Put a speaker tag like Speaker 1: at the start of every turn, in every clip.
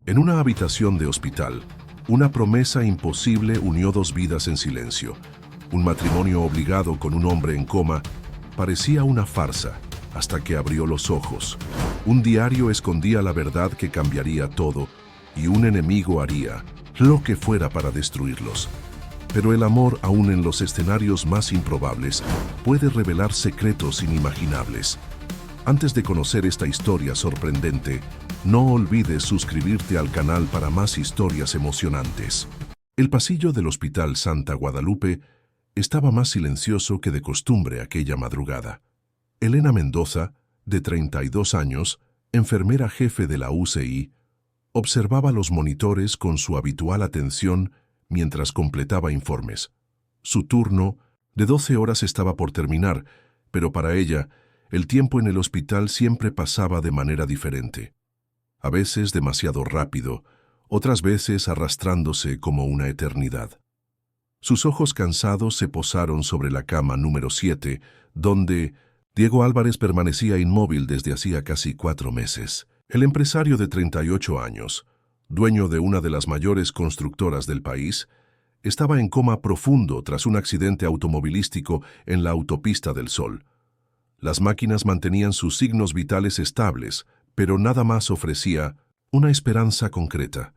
Speaker 1: En una habitación de hospital, una promesa imposible unió dos vidas en silencio. Un matrimonio obligado con un hombre en coma parecía una farsa hasta que abrió los ojos. Un diario escondía la verdad que cambiaría todo y un enemigo haría lo que fuera para destruirlos. Pero el amor, aún en los escenarios más improbables, puede revelar secretos inimaginables. Antes de conocer esta historia sorprendente, no olvides suscribirte al canal para más historias emocionantes. El pasillo del Hospital Santa Guadalupe estaba más silencioso que de costumbre aquella madrugada. Elena Mendoza, de 32 años, enfermera jefe de la UCI, observaba los monitores con su habitual atención mientras completaba informes. Su turno de 12 horas estaba por terminar, pero para ella, el tiempo en el hospital siempre pasaba de manera diferente. A veces demasiado rápido, otras veces arrastrándose como una eternidad. Sus ojos cansados se posaron sobre la cama número 7, donde Diego Álvarez permanecía inmóvil desde hacía casi 4 meses. El empresario de 38 años, dueño de una de las mayores constructoras del país, estaba en coma profundo tras un accidente automovilístico en la Autopista del Sol. Las máquinas mantenían sus signos vitales estables, pero nada más ofrecía una esperanza concreta.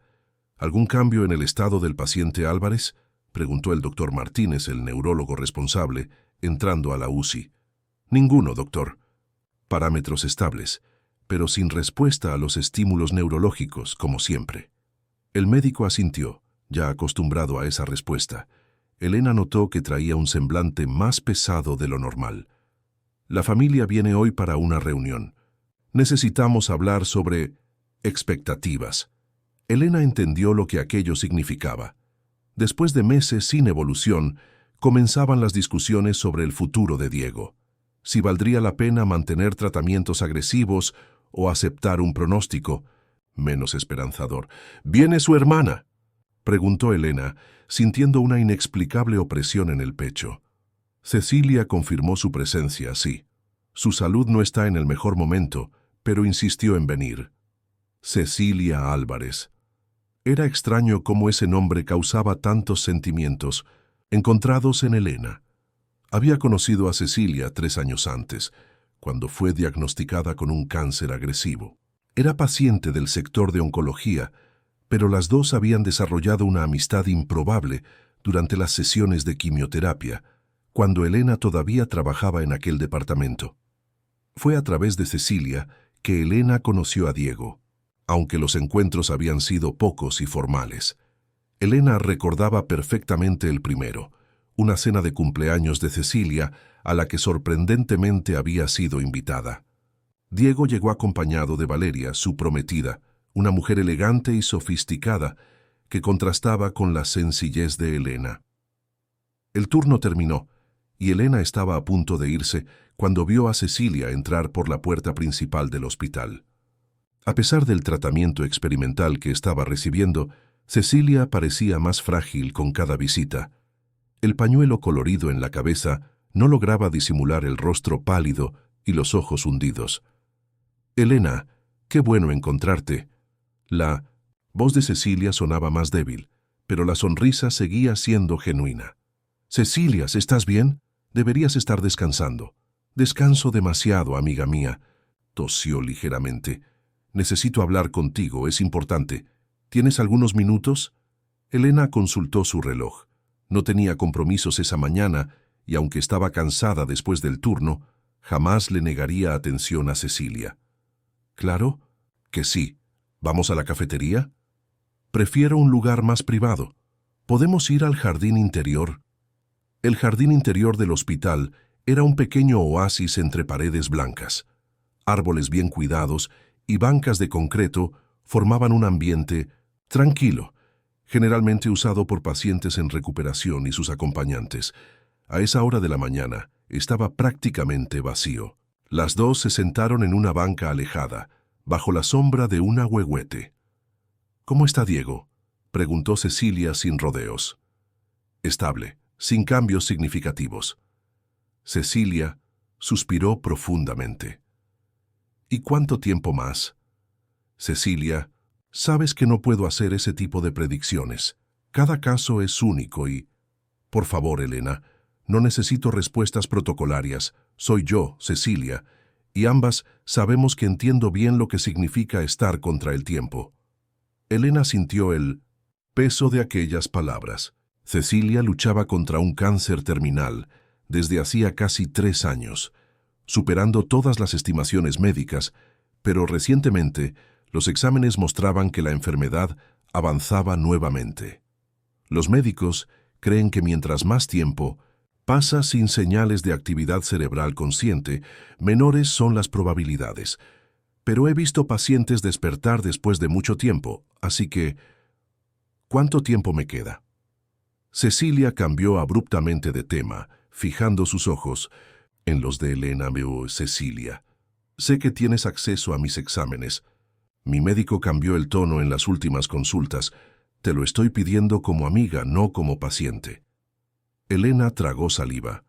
Speaker 1: ¿Algún cambio en el estado del paciente Álvarez?, preguntó el doctor Martínez, el neurólogo responsable, entrando a la UCI. Ninguno, doctor. Parámetros estables, pero sin respuesta a los estímulos neurológicos, como siempre. El médico asintió, ya acostumbrado a esa respuesta. Elena notó que traía un semblante más pesado de lo normal. La familia viene hoy para una reunión. Necesitamos hablar sobre expectativas. Elena entendió lo que aquello significaba. Después de meses sin evolución, comenzaban las discusiones sobre el futuro de Diego. Si valdría la pena mantener tratamientos agresivos o aceptar un pronóstico menos esperanzador. ¿Viene su hermana?, preguntó Elena, sintiendo una inexplicable opresión en el pecho. Cecilia confirmó su presencia, sí. Su salud no está en el mejor momento, pero insistió en venir. Cecilia Álvarez. Era extraño cómo ese nombre causaba tantos sentimientos encontrados en Elena. Había conocido a Cecilia 3 años antes, cuando fue diagnosticada con un cáncer agresivo. Era paciente del sector de oncología, pero las dos habían desarrollado una amistad improbable durante las sesiones de quimioterapia, cuando Elena todavía trabajaba en aquel departamento. Fue a través de Cecilia que Elena conoció a Diego, aunque los encuentros habían sido pocos y formales. Elena recordaba perfectamente el primero, una cena de cumpleaños de Cecilia a la que sorprendentemente había sido invitada. Diego llegó acompañado de Valeria, su prometida, una mujer elegante y sofisticada que contrastaba con la sencillez de Elena. El turno terminó, y Elena estaba a punto de irse cuando vio a Cecilia entrar por la puerta principal del hospital. A pesar del tratamiento experimental que estaba recibiendo, Cecilia parecía más frágil con cada visita. El pañuelo colorido en la cabeza no lograba disimular el rostro pálido y los ojos hundidos. «Elena, qué bueno encontrarte». La voz de Cecilia sonaba más débil, pero la sonrisa seguía siendo genuina. «Cecilia, ¿estás bien? Deberías estar descansando». «Descanso demasiado, amiga mía», tosió ligeramente. «Necesito hablar contigo, es importante. ¿Tienes algunos minutos?» Elena consultó su reloj. No tenía compromisos esa mañana y aunque estaba cansada después del turno, jamás le negaría atención a Cecilia. «Claro que sí. ¿Vamos a la cafetería?» «Prefiero un lugar más privado. ¿Podemos ir al jardín interior?» El jardín interior del hospital era un pequeño oasis entre paredes blancas. Árboles bien cuidados y bancas de concreto formaban un ambiente tranquilo, generalmente usado por pacientes en recuperación y sus acompañantes. A esa hora de la mañana estaba prácticamente vacío. Las dos se sentaron en una banca alejada, bajo la sombra de un ahuehuete. «¿Cómo está Diego?», preguntó Cecilia sin rodeos. «Estable, sin cambios significativos». Cecilia suspiró profundamente. «¿Y cuánto tiempo más?». Cecilia Sabes que no puedo hacer ese tipo de predicciones. Cada caso es único y... Por favor, Elena, no necesito respuestas protocolarias. Soy yo, Cecilia, y ambas sabemos que entiendo bien lo que significa estar contra el tiempo. Elena sintió el peso de aquellas palabras. Cecilia luchaba contra un cáncer terminal desde hacía casi 3 años, superando todas las estimaciones médicas, pero recientemente los exámenes mostraban que la enfermedad avanzaba nuevamente. Los médicos creen que mientras más tiempo pasa sin señales de actividad cerebral consciente, menores son las probabilidades. Pero he visto pacientes despertar después de mucho tiempo, así que... ¿Cuánto tiempo me queda? Cecilia cambió abruptamente de tema, fijando sus ojos en los de Elena. Cecilia, sé que tienes acceso a mis exámenes. Mi médico cambió el tono en las últimas consultas. Te lo estoy pidiendo como amiga, no como paciente. Elena tragó saliva.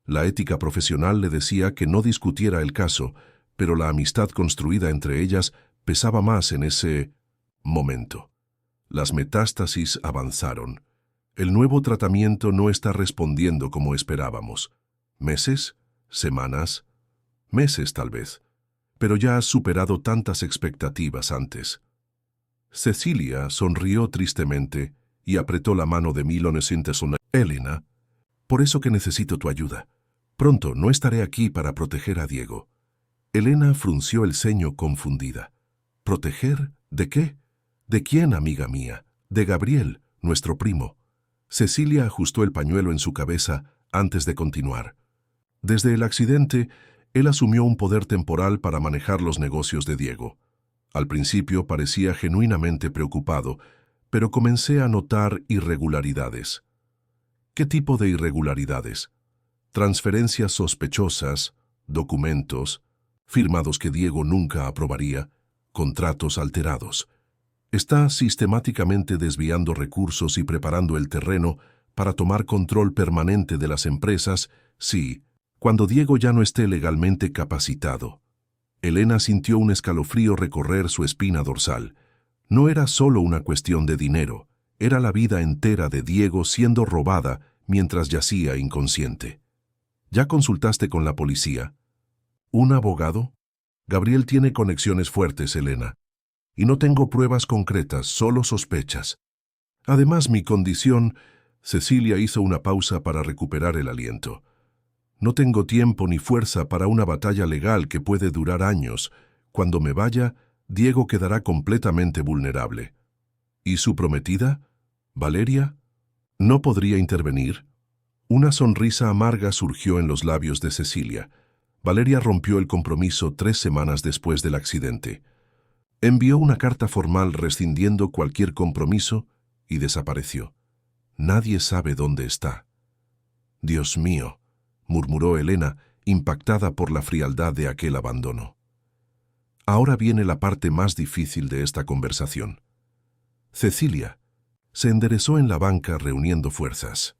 Speaker 1: La ética profesional le decía que no discutiera el caso, pero la amistad construida entre ellas pesaba más en ese momento. Las metástasis avanzaron. El nuevo tratamiento no está respondiendo como esperábamos. ¿Meses? ¿Semanas? Meses tal vez. Pero ya has superado tantas expectativas antes. Cecilia sonrió tristemente y apretó la mano de Elena, por eso que necesito tu ayuda. Pronto no estaré aquí para proteger a Diego. Elena frunció el ceño confundida. ¿Proteger? ¿De qué? ¿De quién, amiga mía? De Gabriel, nuestro primo. Cecilia ajustó el pañuelo en su cabeza antes de continuar. Desde el accidente, él asumió un poder temporal para manejar los negocios de Diego. Al principio parecía genuinamente preocupado, pero comencé a notar irregularidades. ¿Qué tipo de irregularidades? Transferencias sospechosas, documentos, firmados que Diego nunca aprobaría, contratos alterados. Está sistemáticamente desviando recursos y preparando el terreno para tomar control permanente de las empresas, cuando Diego ya no esté legalmente capacitado. Elena sintió un escalofrío recorrer su espina dorsal. No era solo una cuestión de dinero, era la vida entera de Diego siendo robada mientras yacía inconsciente. ¿Ya consultaste con la policía? ¿Un abogado? Gabriel tiene conexiones fuertes, Elena. Y no tengo pruebas concretas, solo sospechas. Además, mi condición... Cecilia hizo una pausa para recuperar el aliento. No tengo tiempo ni fuerza para una batalla legal que puede durar años. Cuando me vaya, Diego quedará completamente vulnerable. ¿Y su prometida? ¿Valeria? ¿No podría intervenir? Una sonrisa amarga surgió en los labios de Cecilia. Valeria rompió el compromiso 3 semanas después del accidente. Envió una carta formal rescindiendo cualquier compromiso y desapareció. Nadie sabe dónde está. Dios mío, murmuró Elena, impactada por la frialdad de aquel abandono. Ahora viene la parte más difícil de esta conversación. Cecilia se enderezó en la banca reuniendo fuerzas.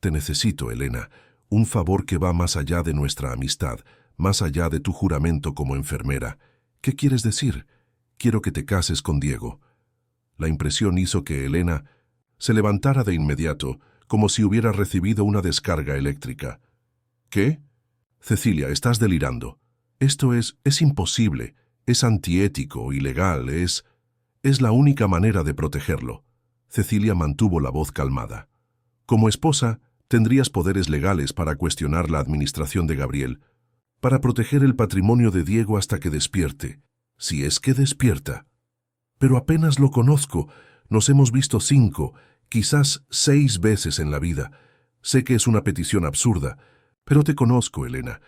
Speaker 1: Te necesito, Elena, un favor que va más allá de nuestra amistad, más allá de tu juramento como enfermera. ¿Qué quieres decir? Quiero que te cases con Diego. La impresión hizo que Elena se levantara de inmediato, como si hubiera recibido una descarga eléctrica. ¿Qué? Cecilia, estás delirando. Esto es imposible, es antiético, ilegal, es la única manera de protegerlo. Cecilia mantuvo la voz calmada. Como esposa, tendrías poderes legales para cuestionar la administración de Gabriel, para proteger el patrimonio de Diego hasta que despierte, si es que despierta. Pero apenas lo conozco, nos hemos visto 5, quizás 6 veces en la vida. Sé que es una petición absurda, pero te conozco, Elena.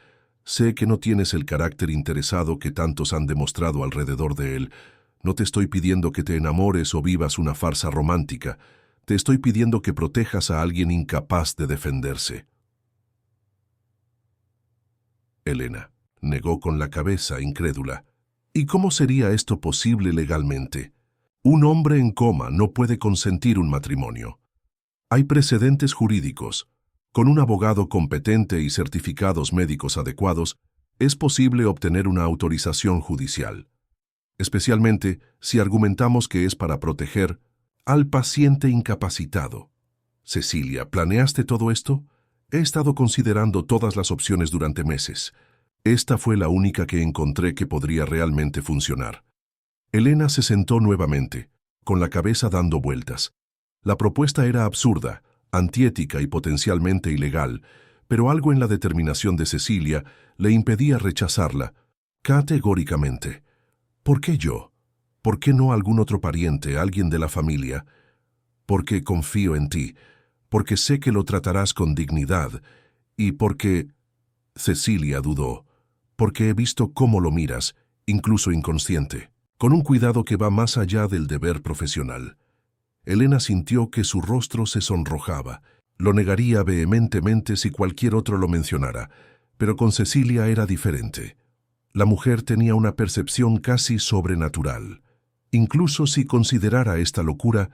Speaker 1: Sé que no tienes el carácter interesado que tantos han demostrado alrededor de él. No te estoy pidiendo que te enamores o vivas una farsa romántica. Te estoy pidiendo que protejas a alguien incapaz de defenderse. Elena negó con la cabeza, incrédula. ¿Y cómo sería esto posible legalmente? Un hombre en coma no puede consentir un matrimonio. Hay precedentes jurídicos. Con un abogado competente y certificados médicos adecuados, es posible obtener una autorización judicial. especialmente si argumentamos que es para proteger al paciente incapacitado. Cecilia, ¿planeaste todo esto? He estado considerando todas las opciones durante meses. Esta fue la única que encontré que podría realmente funcionar. Elena se sentó nuevamente, con la cabeza dando vueltas. La propuesta era absurda, antiética y potencialmente ilegal, pero algo en la determinación de Cecilia le impedía rechazarla, categóricamente. ¿Por qué yo? ¿Por qué no algún otro pariente, alguien de la familia? Porque confío en ti, porque sé que lo tratarás con dignidad, y porque... Cecilia dudó, porque he visto cómo lo miras, incluso inconsciente, con un cuidado que va más allá del deber profesional. Elena sintió que su rostro se sonrojaba. Lo negaría vehementemente si cualquier otro lo mencionara, pero con Cecilia era diferente. La mujer tenía una percepción casi sobrenatural. Incluso si considerara esta locura,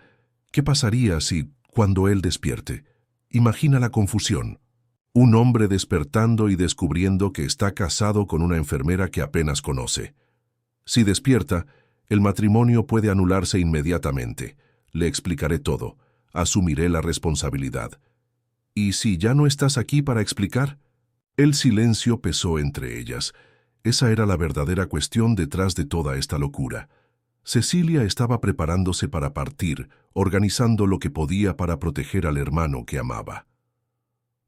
Speaker 1: ¿qué pasaría si, cuando él despierte? Imagina la confusión. Un hombre despertando y descubriendo que está casado con una enfermera que apenas conoce. Si despierta, el matrimonio puede anularse inmediatamente. Le explicaré todo. Asumiré la responsabilidad. ¿Y si ya no estás aquí para explicar? El silencio pesó entre ellas. Esa era la verdadera cuestión detrás de toda esta locura. Cecilia estaba preparándose para partir, organizando lo que podía para proteger al hermano que amaba.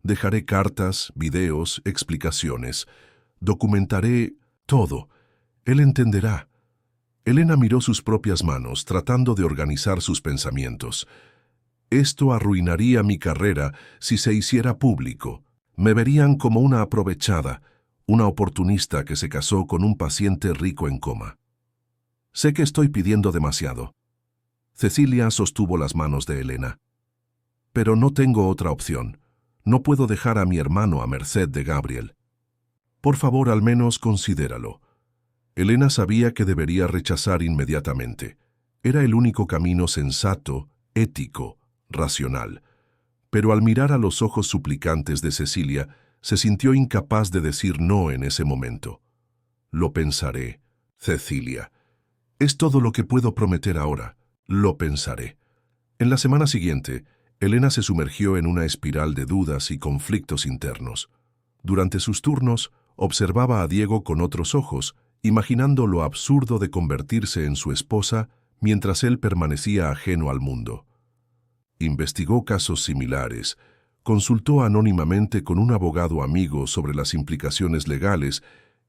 Speaker 1: Dejaré cartas, videos, explicaciones. Documentaré todo. Él entenderá. Elena miró sus propias manos, tratando de organizar sus pensamientos. Esto arruinaría mi carrera si se hiciera público. Me verían como una aprovechada, una oportunista que se casó con un paciente rico en coma. Sé que estoy pidiendo demasiado. Cecilia sostuvo las manos de Elena. Pero no tengo otra opción. No puedo dejar a mi hermano a merced de Gabriel. Por favor, al menos considéralo. Elena sabía que debería rechazar inmediatamente. Era el único camino sensato, ético, racional. Pero al mirar a los ojos suplicantes de Cecilia, se sintió incapaz de decir no en ese momento. Lo pensaré, Cecilia. Es todo lo que puedo prometer ahora. Lo pensaré. En la semana siguiente, Elena se sumergió en una espiral de dudas y conflictos internos. Durante sus turnos, observaba a Diego con otros ojos, imaginando lo absurdo de convertirse en su esposa mientras él permanecía ajeno al mundo. Investigó casos similares, consultó anónimamente con un abogado amigo sobre las implicaciones legales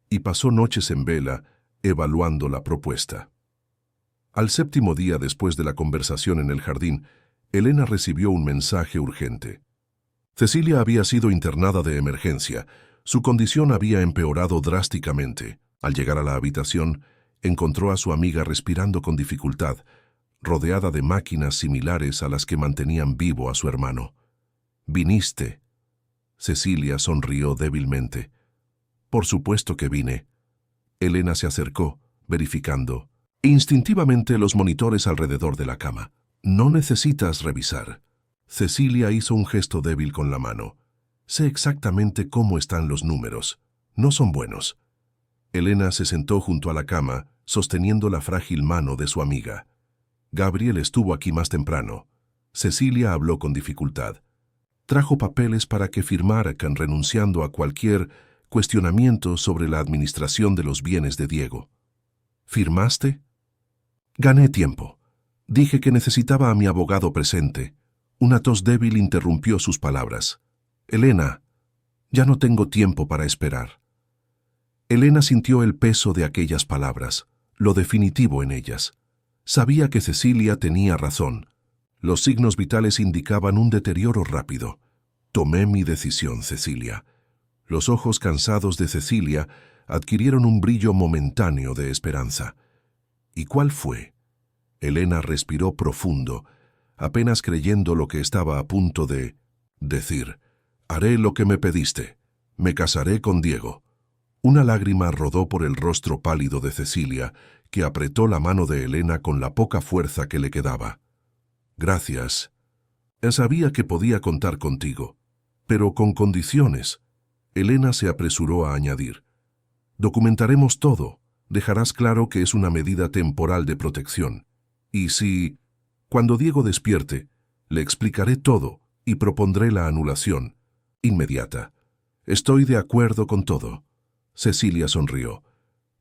Speaker 1: y pasó noches en vela evaluando la propuesta. Al séptimo día después de la conversación en el jardín, Elena recibió un mensaje urgente. Cecilia había sido internada de emergencia. Su condición había empeorado drásticamente. Al llegar a la habitación, encontró a su amiga respirando con dificultad, rodeada de máquinas similares a las que mantenían vivo a su hermano. «¿Viniste?» Cecilia sonrió débilmente. «Por supuesto que vine». Elena se acercó, verificando instintivamente los monitores alrededor de la cama. «No necesitas revisar». Cecilia hizo un gesto débil con la mano. «Sé exactamente cómo están los números. No son buenos». Elena se sentó junto a la cama, sosteniendo la frágil mano de su amiga. «Gabriel estuvo aquí más temprano». Cecilia habló con dificultad. «Trajo papeles para que firmara renunciando a cualquier cuestionamiento sobre la administración de los bienes de Diego». «¿Firmaste?» «Gané tiempo. Dije que necesitaba a mi abogado presente». Una tos débil interrumpió sus palabras. «Elena, ya no tengo tiempo para esperar». Elena sintió el peso de aquellas palabras, lo definitivo en ellas. Sabía que Cecilia tenía razón. Los signos vitales indicaban un deterioro rápido. «Tomé mi decisión, Cecilia». Los ojos cansados de Cecilia adquirieron un brillo momentáneo de esperanza. ¿Y cuál fue? Elena respiró profundo, apenas creyendo lo que estaba a punto de decir. «Haré lo que me pediste. Me casaré con Diego». Una lágrima rodó por el rostro pálido de Cecilia, que apretó la mano de Elena con la poca fuerza que le quedaba. «Gracias. Sabía que podía contar contigo, pero con condiciones». Elena se apresuró a añadir. «Documentaremos todo. Dejarás claro que es una medida temporal de protección. Y si, cuando Diego despierte, le explicaré todo y propondré la anulación inmediata. Estoy de acuerdo con todo. Cecilia sonrió.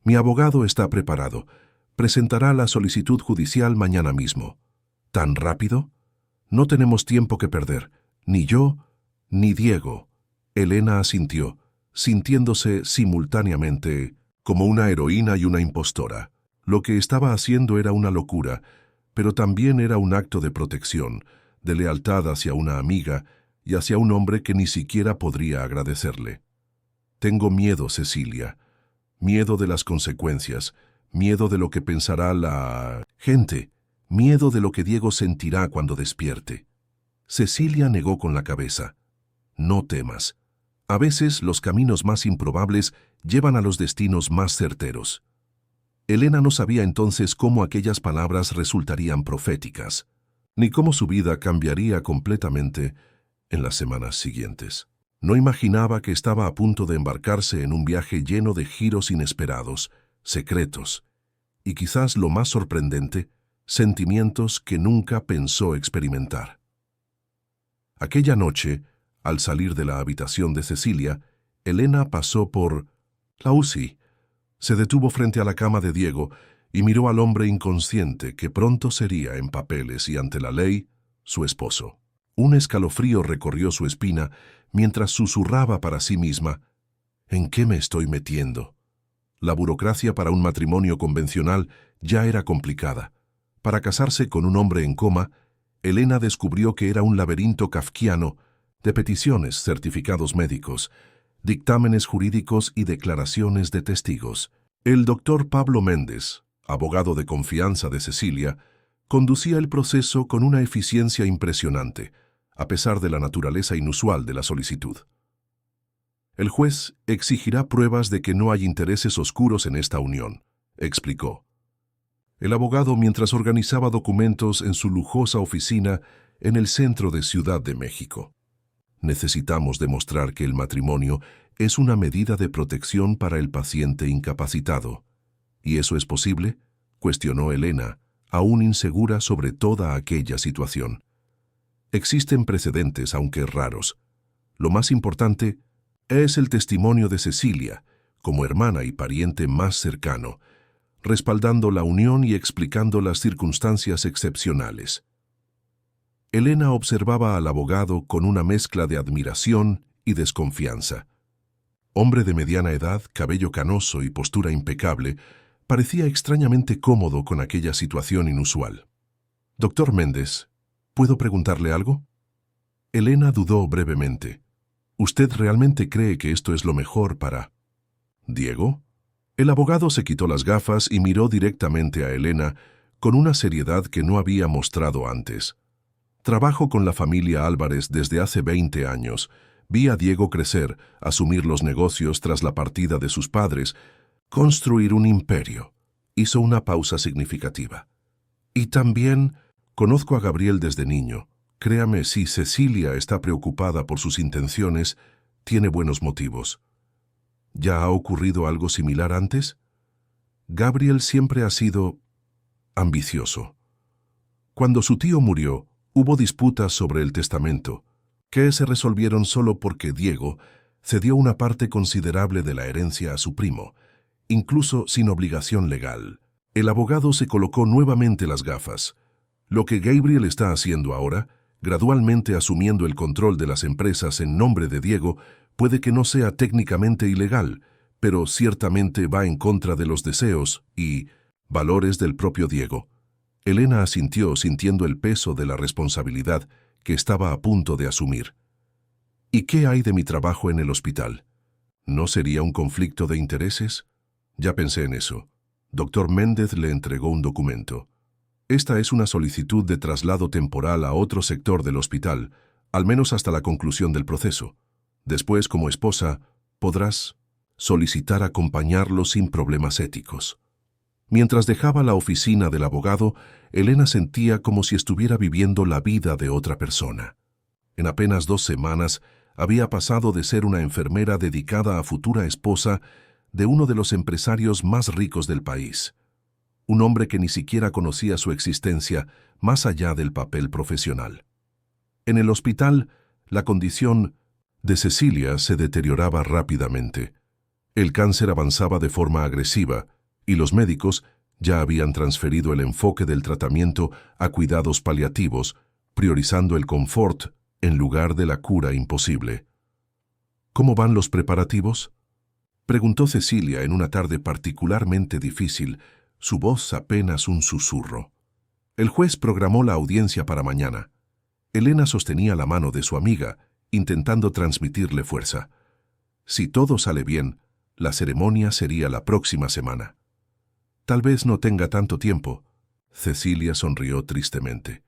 Speaker 1: Mi abogado está preparado. Presentará la solicitud judicial mañana mismo. ¿Tan rápido? No tenemos tiempo que perder. Ni yo, ni Diego. Elena asintió, sintiéndose simultáneamente como una heroína y una impostora. Lo que estaba haciendo era una locura, pero también era un acto de protección, de lealtad hacia una amiga y hacia un hombre que ni siquiera podría agradecerle. Tengo miedo, Cecilia. Miedo de las consecuencias, miedo de lo que pensará la gente, miedo de lo que Diego sentirá cuando despierte. Cecilia negó con la cabeza. No temas. A veces los caminos más improbables llevan a los destinos más certeros. Elena no sabía entonces cómo aquellas palabras resultarían proféticas, ni cómo su vida cambiaría completamente en las semanas siguientes. No imaginaba que estaba a punto de embarcarse en un viaje lleno de giros inesperados, secretos, y quizás lo más sorprendente, sentimientos que nunca pensó experimentar. Aquella noche, al salir de la habitación de Cecilia, Elena pasó por la UCI. Se detuvo frente a la cama de Diego y miró al hombre inconsciente que pronto sería, en papeles y ante la ley, su esposo. Un escalofrío recorrió su espina mientras susurraba para sí misma: ¿en qué me estoy metiendo? La burocracia para un matrimonio convencional ya era complicada. Para casarse con un hombre en coma, Elena descubrió que era un laberinto kafkiano de peticiones, certificados médicos, dictámenes jurídicos y declaraciones de testigos. El doctor Pablo Méndez, abogado de confianza de Cecilia, conducía el proceso con una eficiencia impresionante, a pesar de la naturaleza inusual de la solicitud. El juez exigirá pruebas de que no hay intereses oscuros en esta unión, explicó. El abogado mientras organizaba documentos en su lujosa oficina en el centro de Ciudad de México. Necesitamos demostrar que el matrimonio es una medida de protección para el paciente incapacitado. ¿Y eso es posible?, cuestionó Elena, aún insegura sobre toda aquella situación. Existen precedentes, aunque raros. Lo más importante es el testimonio de Cecilia, como hermana y pariente más cercano, respaldando la unión y explicando las circunstancias excepcionales. Elena observaba al abogado con una mezcla de admiración y desconfianza. Hombre de mediana edad, cabello canoso y postura impecable, parecía extrañamente cómodo con aquella situación inusual. «Doctor Méndez, ¿puedo preguntarle algo?» Elena dudó brevemente. «¿Usted realmente cree que esto es lo mejor para Diego?» El abogado se quitó las gafas y miró directamente a Elena con una seriedad que no había mostrado antes. «Trabajo con la familia Álvarez desde hace 20 años. Vi a Diego crecer, asumir los negocios tras la partida de sus padres, construir un imperio». Hizo una pausa significativa. «Y también conozco a Gabriel desde niño. Créame, si Cecilia está preocupada por sus intenciones, tiene buenos motivos». ¿Ya ha ocurrido algo similar antes? Gabriel siempre ha sido ambicioso. Cuando su tío murió, hubo disputas sobre el testamento, que se resolvieron solo porque Diego cedió una parte considerable de la herencia a su primo, incluso sin obligación legal. El abogado se colocó nuevamente las gafas. Lo que Gabriel está haciendo ahora, gradualmente asumiendo el control de las empresas en nombre de Diego, puede que no sea técnicamente ilegal, pero ciertamente va en contra de los deseos y valores del propio Diego. Elena asintió, sintiendo el peso de la responsabilidad que estaba a punto de asumir. ¿Y qué hay de mi trabajo en el hospital? ¿No sería un conflicto de intereses? Ya pensé en eso. Doctor Méndez le entregó un documento. Esta es una solicitud de traslado temporal a otro sector del hospital, al menos hasta la conclusión del proceso. Después, como esposa, podrás solicitar acompañarlo sin problemas éticos. Mientras dejaba la oficina del abogado, Elena sentía como si estuviera viviendo la vida de otra persona. En apenas 2 semanas, había pasado de ser una enfermera dedicada a futura esposa de uno de los empresarios más ricos del país. Un hombre que ni siquiera conocía su existencia más allá del papel profesional. En el hospital, la condición de Cecilia se deterioraba rápidamente. El cáncer avanzaba de forma agresiva y los médicos ya habían transferido el enfoque del tratamiento a cuidados paliativos, priorizando el confort en lugar de la cura imposible. ¿Cómo van los preparativos?, preguntó Cecilia en una tarde particularmente difícil, su voz apenas un susurro. El juez programó la audiencia para mañana. Elena sostenía la mano de su amiga, intentando transmitirle fuerza. Si todo sale bien, la ceremonia sería la próxima semana. Tal vez no tenga tanto tiempo. Cecilia sonrió tristemente.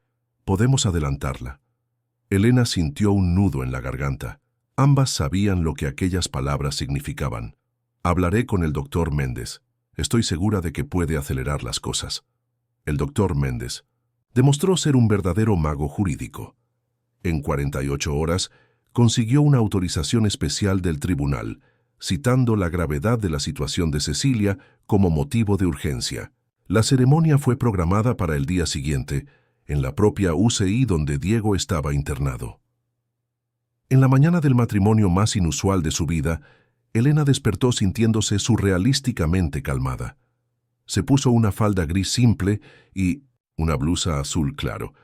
Speaker 1: Podemos adelantarla. Elena sintió un nudo en la garganta. Ambas sabían lo que aquellas palabras significaban. Hablaré con el doctor Méndez. Estoy segura de que puede acelerar las cosas. El doctor Méndez demostró ser un verdadero mago jurídico. En 48 horas, consiguió una autorización especial del tribunal, citando la gravedad de la situación de Cecilia como motivo de urgencia. La ceremonia fue programada para el día siguiente, en la propia UCI donde Diego estaba internado. En la mañana del matrimonio más inusual de su vida, Elena despertó sintiéndose surrealísticamente calmada. Se puso una falda gris simple y una blusa azul claro,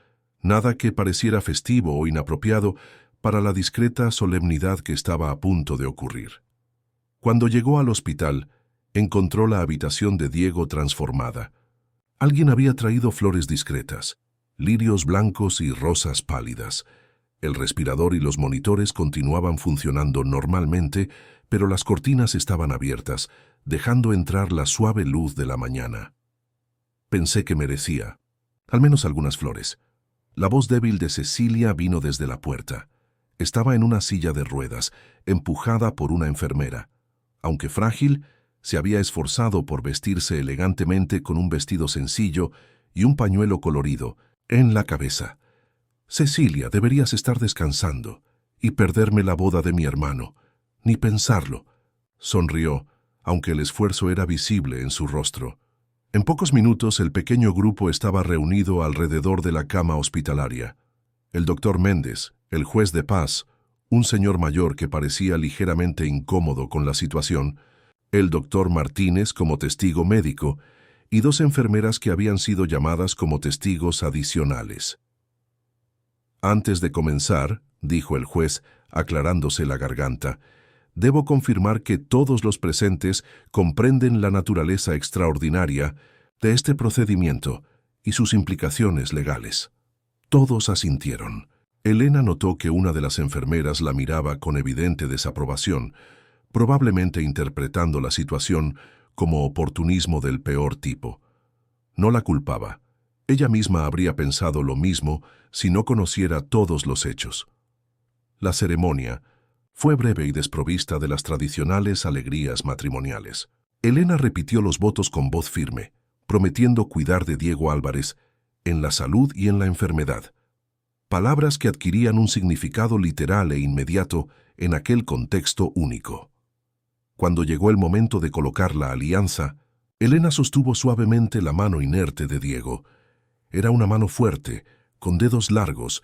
Speaker 1: nada que pareciera festivo o inapropiado para la discreta solemnidad que estaba a punto de ocurrir. Cuando llegó al hospital, encontró la habitación de Diego transformada. Alguien había traído flores discretas, lirios blancos y rosas pálidas. El respirador y los monitores continuaban funcionando normalmente, pero las cortinas estaban abiertas, dejando entrar la suave luz de la mañana. Pensé que merecía, al menos algunas flores. La voz débil de Cecilia vino desde la puerta. Estaba en una silla de ruedas, empujada por una enfermera. Aunque frágil, se había esforzado por vestirse elegantemente con un vestido sencillo y un pañuelo colorido en la cabeza. Cecilia, deberías estar descansando y perderme la boda de mi hermano. Ni pensarlo. Sonrió, aunque el esfuerzo era visible en su rostro. En pocos minutos el pequeño grupo estaba reunido alrededor de la cama hospitalaria. El doctor Méndez, el juez de paz, un señor mayor que parecía ligeramente incómodo con la situación, el doctor Martínez como testigo médico y dos enfermeras que habían sido llamadas como testigos adicionales. Antes de comenzar, dijo el juez, aclarándose la garganta, debo confirmar que todos los presentes comprenden la naturaleza extraordinaria de este procedimiento y sus implicaciones legales. Todos asintieron. Elena notó que una de las enfermeras la miraba con evidente desaprobación, probablemente interpretando la situación como oportunismo del peor tipo. No la culpaba. Ella misma habría pensado lo mismo si no conociera todos los hechos. La ceremonia fue breve y desprovista de las tradicionales alegrías matrimoniales. Elena repitió los votos con voz firme, prometiendo cuidar de Diego Álvarez en la salud y en la enfermedad. Palabras que adquirían un significado literal e inmediato en aquel contexto único. Cuando llegó el momento de colocar la alianza, Elena sostuvo suavemente la mano inerte de Diego. Era una mano fuerte, con dedos largos,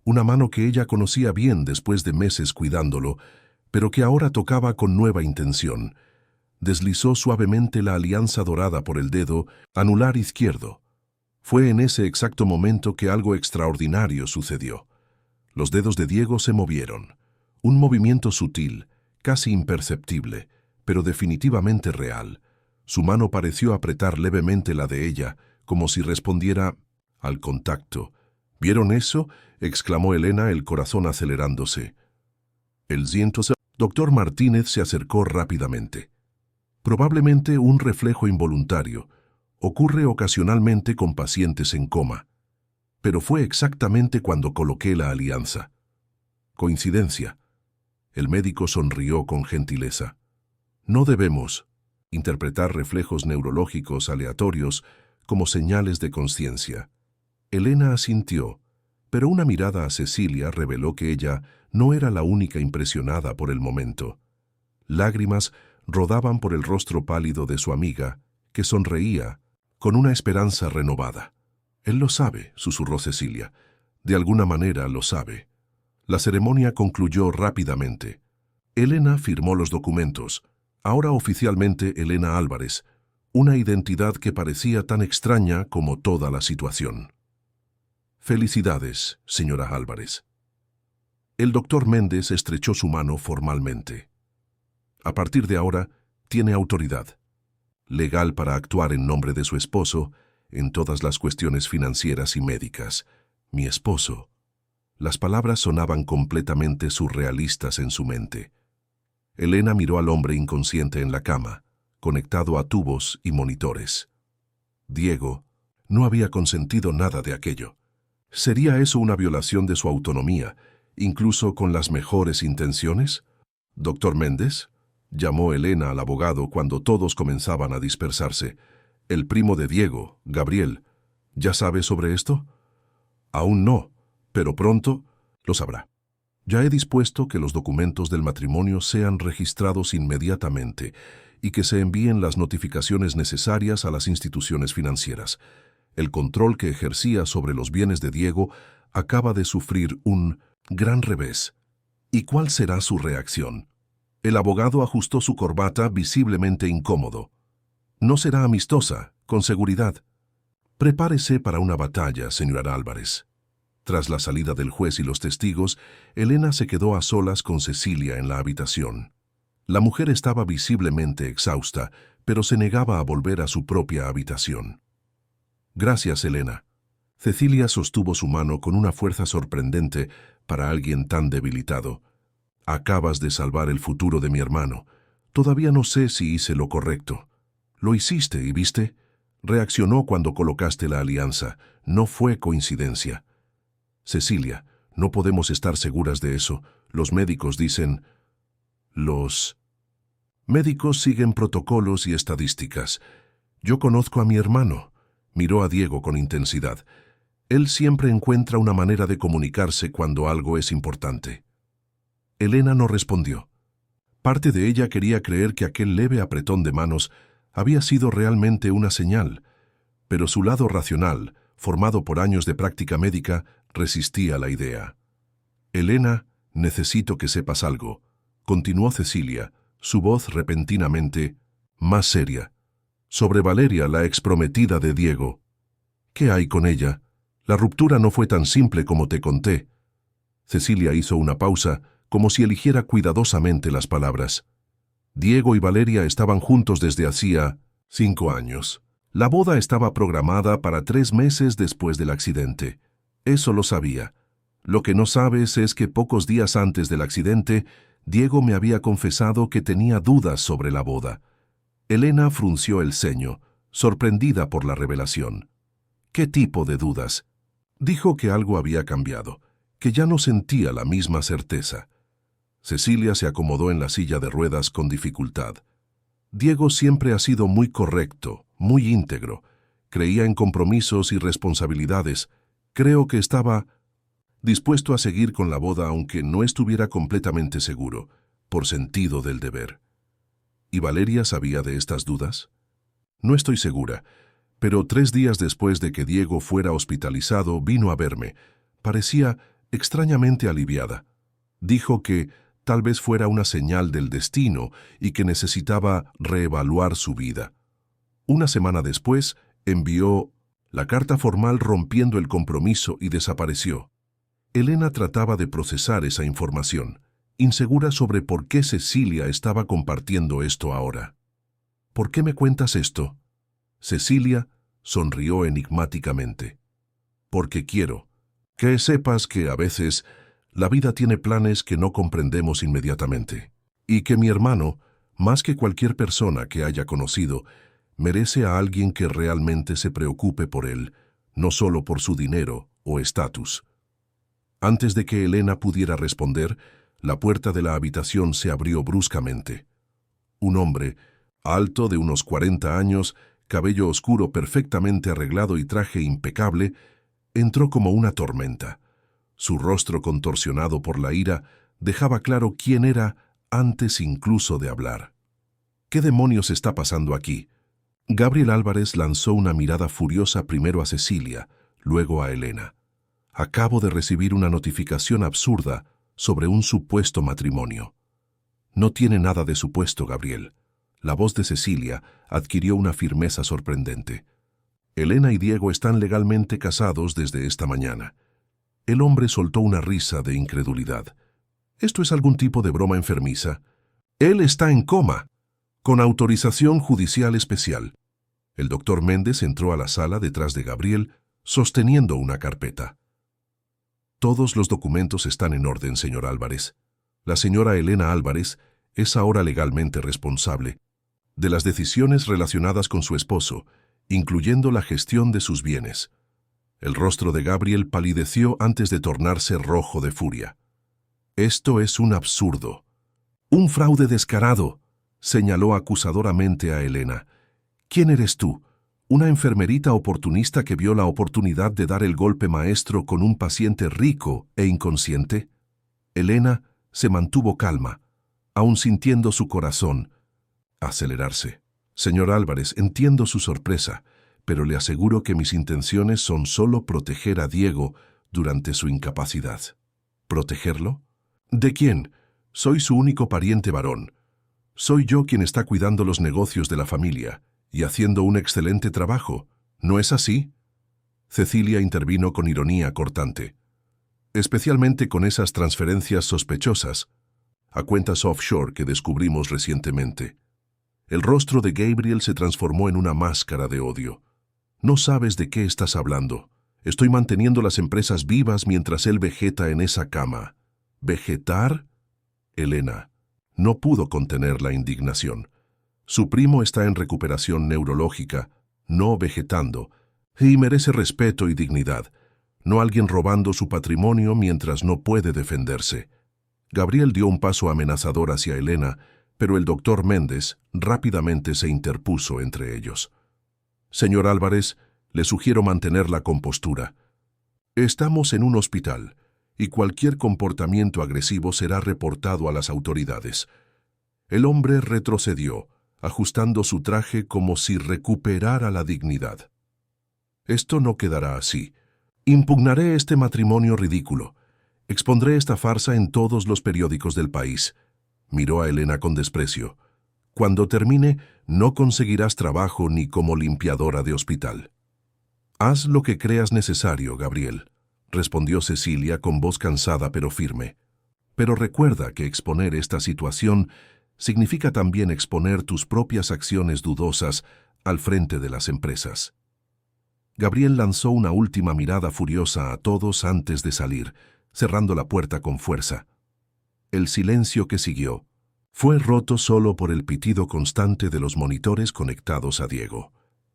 Speaker 1: una mano que ella conocía bien después de meses cuidándolo, pero que ahora tocaba con nueva intención. Deslizó suavemente la alianza dorada por el dedo anular izquierdo. Fue en ese exacto momento que algo extraordinario sucedió. Los dedos de Diego se movieron. Un movimiento sutil, casi imperceptible, pero definitivamente real. Su mano pareció apretar levemente la de ella, como si respondiera al contacto. ¿Vieron eso?, exclamó Elena, el corazón acelerándose. El doctor Martínez se acercó rápidamente. Probablemente un reflejo involuntario. Ocurre ocasionalmente con pacientes en coma. Pero fue exactamente cuando coloqué la alianza. Coincidencia. El médico sonrió con gentileza. No debemos interpretar reflejos neurológicos aleatorios como señales de consciencia. Elena asintió, pero una mirada a Cecilia reveló que ella no era la única impresionada por el momento. Lágrimas rodaban por el rostro pálido de su amiga, que sonreía con una esperanza renovada. «Él lo sabe», susurró Cecilia. «De alguna manera lo sabe». La ceremonia concluyó rápidamente. Elena firmó los documentos. Ahora oficialmente Elena Álvarez, una identidad que parecía tan extraña como toda la situación. «Felicidades, señora Álvarez». El doctor Méndez estrechó su mano formalmente. «A partir de ahora, tiene autoridad legal para actuar en nombre de su esposo en todas las cuestiones financieras y médicas. Mi esposo». Las palabras sonaban completamente surrealistas en su mente. Elena miró al hombre inconsciente en la cama, conectado a tubos y monitores. Diego no había consentido nada de aquello. ¿Sería eso una violación de su autonomía, incluso con las mejores intenciones? «Doctor Méndez», llamó Elena al abogado cuando todos comenzaban a dispersarse. «El primo de Diego, Gabriel, ¿ya sabe sobre esto?» «Aún no, pero pronto lo sabrá. Ya he dispuesto que los documentos del matrimonio sean registrados inmediatamente y que se envíen las notificaciones necesarias a las instituciones financieras. El control que ejercía sobre los bienes de Diego acaba de sufrir un gran revés. ¿Y cuál será su reacción?» El abogado ajustó su corbata visiblemente incómodo. «No será amistosa, con seguridad. Prepárese para una batalla, señora Álvarez». Tras la salida del juez y los testigos, Elena se quedó a solas con Cecilia en la habitación. La mujer estaba visiblemente exhausta, pero se negaba a volver a su propia habitación. «Gracias, Elena». Cecilia sostuvo su mano con una fuerza sorprendente para alguien tan debilitado. «Acabas de salvar el futuro de mi hermano. Todavía no sé si hice lo correcto». «Lo hiciste, ¿y viste? Reaccionó cuando colocaste la alianza. No fue coincidencia». «Cecilia, no podemos estar seguras de eso. Los médicos dicen...» «Los médicos siguen protocolos y estadísticas. Yo conozco a mi hermano». Miró a Diego con intensidad. «Él siempre encuentra una manera de comunicarse cuando algo es importante». Elena no respondió. Parte de ella quería creer que aquel leve apretón de manos había sido realmente una señal, pero su lado racional, formado por años de práctica médica, resistía la idea. «Elena, necesito que sepas algo», continuó Cecilia, su voz repentinamente más seria. «Sobre Valeria, la exprometida de Diego. ¿Qué hay con ella? La ruptura no fue tan simple como te conté». Cecilia hizo una pausa, como si eligiera cuidadosamente las palabras. Diego y Valeria estaban juntos desde hacía 5 años. La boda estaba programada para 3 meses después del accidente. Eso lo sabía. Lo que no sabes es que pocos días antes del accidente, Diego me había confesado que tenía dudas sobre la boda. Elena frunció el ceño, sorprendida por la revelación. ¿Qué tipo de dudas? Dijo que algo había cambiado, que ya no sentía la misma certeza. Cecilia se acomodó en la silla de ruedas con dificultad. Diego siempre ha sido muy correcto, muy íntegro. Creía en compromisos y responsabilidades. Creo que estaba dispuesto a seguir con la boda aunque no estuviera completamente seguro, por sentido del deber. ¿Y Valeria sabía de estas dudas? No estoy segura, pero 3 días después de que Diego fuera hospitalizado, vino a verme. Parecía extrañamente aliviada. Dijo que tal vez fuera una señal del destino y que necesitaba reevaluar su vida. Una semana después, envió la carta formal rompiendo el compromiso y desapareció. Elena trataba de procesar esa información, insegura sobre por qué Cecilia estaba compartiendo esto ahora. ¿Por qué me cuentas esto? Cecilia sonrió enigmáticamente. Porque quiero que sepas que a veces la vida tiene planes que no comprendemos inmediatamente, y que mi hermano, más que cualquier persona que haya conocido, merece a alguien que realmente se preocupe por él, no solo por su dinero o estatus. Antes de que Elena pudiera responder, la puerta de la habitación se abrió bruscamente. Un hombre, alto de unos 40 años, cabello oscuro perfectamente arreglado y traje impecable, entró como una tormenta. Su rostro contorsionado por la ira dejaba claro quién era antes incluso de hablar. ¿Qué demonios está pasando aquí? Gabriel Álvarez lanzó una mirada furiosa primero a Cecilia, luego a Elena. Acabo de recibir una notificación absurda sobre un supuesto matrimonio. No tiene nada de supuesto, Gabriel. La voz de Cecilia adquirió una firmeza sorprendente. Elena y Diego están legalmente casados desde esta mañana. El hombre soltó una risa de incredulidad. ¿Esto es algún tipo de broma enfermiza? Él está en coma, con autorización judicial especial. El doctor Méndez entró a la sala detrás de Gabriel, sosteniendo una carpeta. Todos los documentos están en orden, señor Álvarez. La señora Elena Álvarez es ahora legalmente responsable de las decisiones relacionadas con su esposo, incluyendo la gestión de sus bienes. El rostro de Gabriel palideció antes de tornarse rojo de furia. Esto es un absurdo. Un fraude descarado, señaló acusadoramente a Elena. ¿Quién eres tú? ¿Una enfermerita oportunista que vio la oportunidad de dar el golpe maestro con un paciente rico e inconsciente? Elena se mantuvo calma, aun sintiendo su corazón acelerarse. Señor Álvarez, entiendo su sorpresa, pero le aseguro que mis intenciones son solo proteger a Diego durante su incapacidad. ¿Protegerlo? ¿De quién? Soy su único pariente varón. Soy yo quien está cuidando los negocios de la familia y haciendo un excelente trabajo. ¿No es así? Cecilia intervino con ironía cortante. Especialmente con esas transferencias sospechosas a cuentas offshore que descubrimos recientemente. El rostro de Gabriel se transformó en una máscara de odio. No sabes de qué estás hablando. Estoy manteniendo las empresas vivas mientras él vegeta en esa cama. ¿Vegetar? Elena no pudo contener la indignación. Su primo está en recuperación neurológica, no vegetando, y merece respeto y dignidad, no alguien robando su patrimonio mientras no puede defenderse. Gabriel dio un paso amenazador hacia Elena, pero el doctor Méndez rápidamente se interpuso entre ellos. Señor Álvarez, le sugiero mantener la compostura. Estamos en un hospital, y cualquier comportamiento agresivo será reportado a las autoridades. El hombre retrocedió, ajustando su traje como si recuperara la dignidad. Esto no quedará así. Impugnaré este matrimonio ridículo. Expondré esta farsa en todos los periódicos del país. Miró a Elena con desprecio. Cuando termine, no conseguirás trabajo ni como limpiadora de hospital. Haz lo que creas necesario, Gabriel, respondió Cecilia con voz cansada pero firme. Pero recuerda que exponer esta situación significa también exponer tus propias acciones dudosas al frente de las empresas. Gabriel lanzó una última mirada furiosa a todos antes de salir, cerrando la puerta con fuerza. El silencio que siguió fue roto solo por el pitido constante de los monitores conectados a Diego.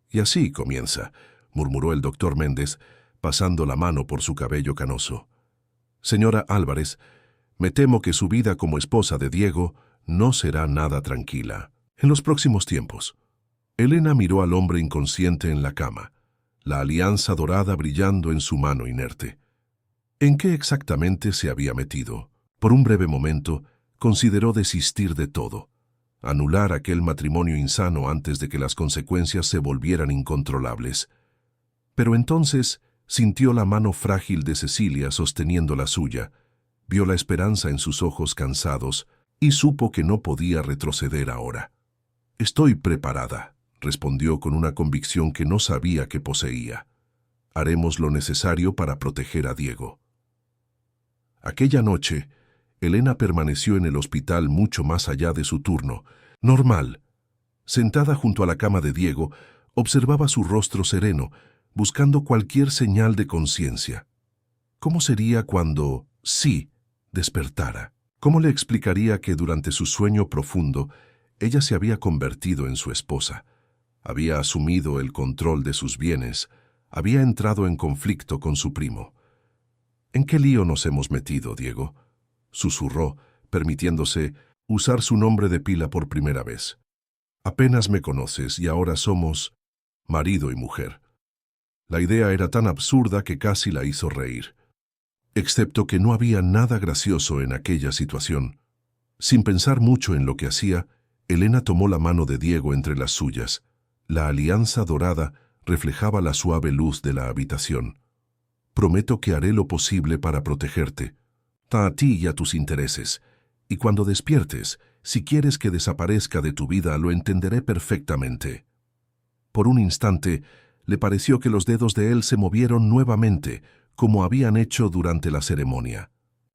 Speaker 1: Y así comienza, murmuró el doctor Méndez, pasando la mano por su cabello canoso. Señora Álvarez, me temo que su vida como esposa de Diego no será nada tranquila en los próximos tiempos. Elena miró al hombre inconsciente en la cama, la alianza dorada brillando en su mano inerte. ¿En qué exactamente se había metido? Por un breve momento, consideró desistir de todo, anular aquel matrimonio insano antes de que las consecuencias se volvieran incontrolables. Pero entonces sintió la mano frágil de Cecilia sosteniendo la suya, vio la esperanza en sus ojos cansados y supo que no podía retroceder ahora. «Estoy preparada», respondió con una convicción que no sabía que poseía. «Haremos lo necesario para proteger a Diego». Aquella noche, Elena permaneció en el hospital mucho más allá de su turno, normal. Sentada junto a la cama de Diego, observaba su rostro sereno, buscando cualquier señal de conciencia. ¿Cómo sería cuando, sí, despertara? ¿Cómo le explicaría que durante su sueño profundo ella se había convertido en su esposa? Había asumido el control de sus bienes, había entrado en conflicto con su primo. ¿En qué lío nos hemos metido, Diego?, susurró, permitiéndose usar su nombre de pila por primera vez. Apenas me conoces y ahora somos marido y mujer. La idea era tan absurda que casi la hizo reír. Excepto que no había nada gracioso en aquella situación. Sin pensar mucho en lo que hacía, Elena tomó la mano de Diego entre las suyas. La alianza dorada reflejaba la suave luz de la habitación. Prometo que haré lo posible para protegerte, a ti y a tus intereses. Y cuando despiertes, si quieres que desaparezca de tu vida, lo entenderé perfectamente. Por un instante, le pareció que los dedos de él se movieron nuevamente, como habían hecho durante la ceremonia.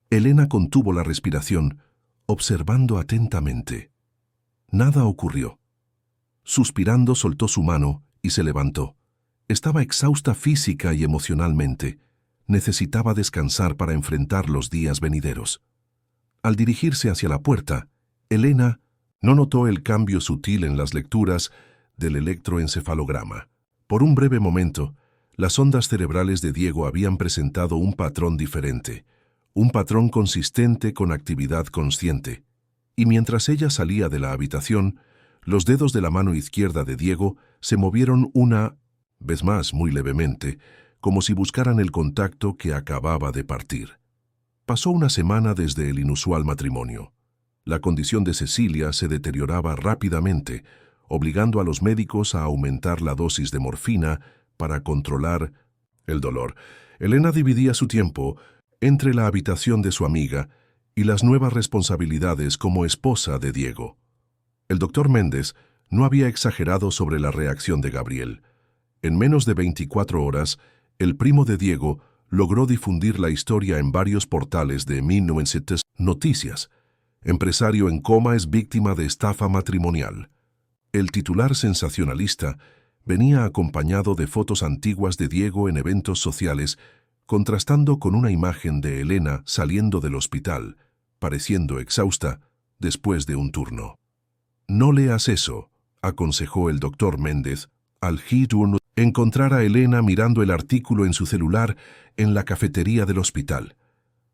Speaker 1: Elena contuvo la respiración, observando atentamente. Nada ocurrió. Suspirando, soltó su mano y se levantó. Estaba exhausta física y emocionalmente. Necesitaba descansar para enfrentar los días venideros. Al dirigirse hacia la puerta, Elena no notó el cambio sutil en las lecturas del electroencefalograma. Por un breve momento, las ondas cerebrales de Diego habían presentado un patrón diferente, un patrón consistente con actividad consciente. Y mientras ella salía de la habitación, los dedos de la mano izquierda de Diego se movieron una vez más muy levemente, como si buscaran el contacto que acababa de partir. Pasó una semana desde el inusual matrimonio. La condición de Cecilia se deterioraba rápidamente, obligando a los médicos a aumentar la dosis de morfina para controlar el dolor. Elena dividía su tiempo entre la habitación de su amiga y las nuevas responsabilidades como esposa de Diego. El doctor Méndez no había exagerado sobre la reacción de Gabriel. En menos de 24 horas, el primo de Diego logró difundir la historia en varios portales de 1900 noticias. Empresario en coma es víctima de estafa matrimonial. El titular sensacionalista venía acompañado de fotos antiguas de Diego en eventos sociales, contrastando con una imagen de Elena saliendo del hospital, pareciendo exhausta después de un turno. «No leas eso», aconsejó el doctor Méndez, al encontrar a Elena mirando el artículo en su celular en la cafetería del hospital.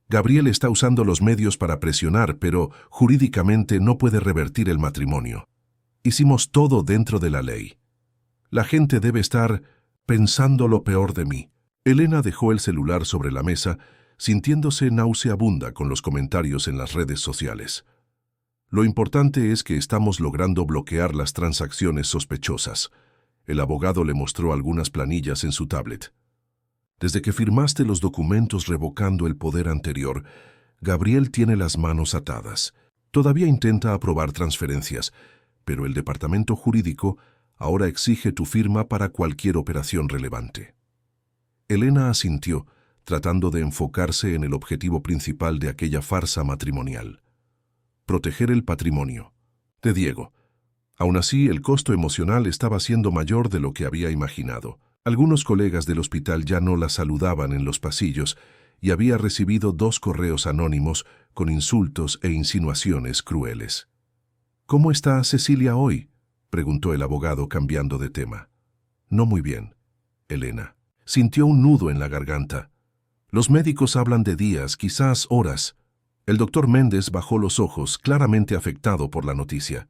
Speaker 1: Gabriel está usando los medios para presionar, pero jurídicamente no puede revertir el matrimonio. Hicimos todo dentro de la ley. La gente debe estar pensando lo peor de mí. Elena dejó el celular sobre la mesa, sintiéndose nauseabunda con los comentarios en las redes sociales. Lo importante es que estamos logrando bloquear las transacciones sospechosas. El abogado le mostró algunas planillas en su tablet. Desde que firmaste los documentos revocando el poder anterior, Gabriel tiene las manos atadas. Todavía intenta aprobar transferencias, pero el departamento jurídico ahora exige tu firma para cualquier operación relevante. Elena asintió, tratando de enfocarse en el objetivo principal de aquella farsa matrimonial: proteger el patrimonio de Diego. Aún así, el costo emocional estaba siendo mayor de lo que había imaginado. Algunos colegas del hospital ya no la saludaban en los pasillos y había recibido 2 correos anónimos con insultos e insinuaciones crueles. «¿Cómo está Cecilia hoy?», preguntó el abogado cambiando de tema. «No muy bien». Elena sintió un nudo en la garganta. Los médicos hablan de días, quizás horas. El doctor Méndez bajó los ojos, claramente afectado por la noticia.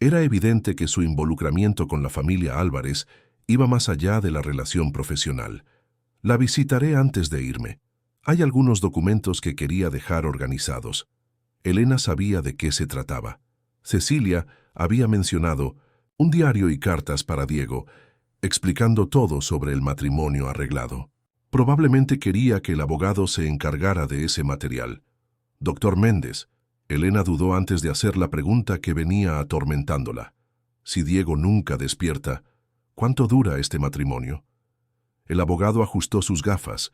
Speaker 1: Era evidente que su involucramiento con la familia Álvarez iba más allá de la relación profesional. «La visitaré antes de irme. Hay algunos documentos que quería dejar organizados». Elena sabía de qué se trataba. Cecilia había mencionado un diario y cartas para Diego, explicando todo sobre el matrimonio arreglado. Probablemente quería que el abogado se encargara de ese material. «Doctor Méndez», Elena dudó antes de hacer la pregunta que venía atormentándola. «Si Diego nunca despierta, ¿cuánto dura este matrimonio?». El abogado ajustó sus gafas.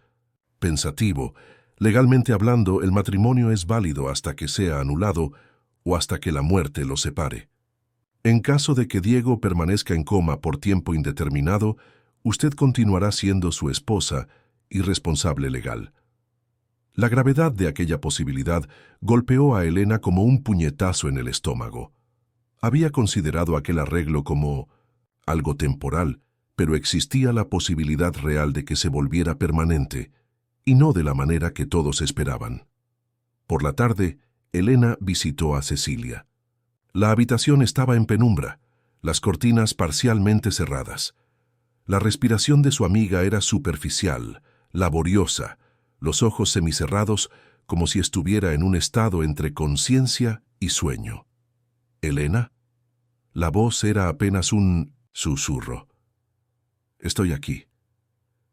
Speaker 1: Pensativo, legalmente hablando, el matrimonio es válido hasta que sea anulado o hasta que la muerte los separe. En caso de que Diego permanezca en coma por tiempo indeterminado, usted continuará siendo su esposa y responsable legal. La gravedad de aquella posibilidad golpeó a Elena como un puñetazo en el estómago. Había considerado aquel arreglo como algo temporal, pero existía la posibilidad real de que se volviera permanente, y no de la manera que todos esperaban. Por la tarde, Elena visitó a Cecilia. La habitación estaba en penumbra, las cortinas parcialmente cerradas. La respiración de su amiga era superficial, laboriosa, los ojos semicerrados como si estuviera en un estado entre conciencia y sueño. «¿Elena?». La voz era apenas un susurro. «Estoy aquí».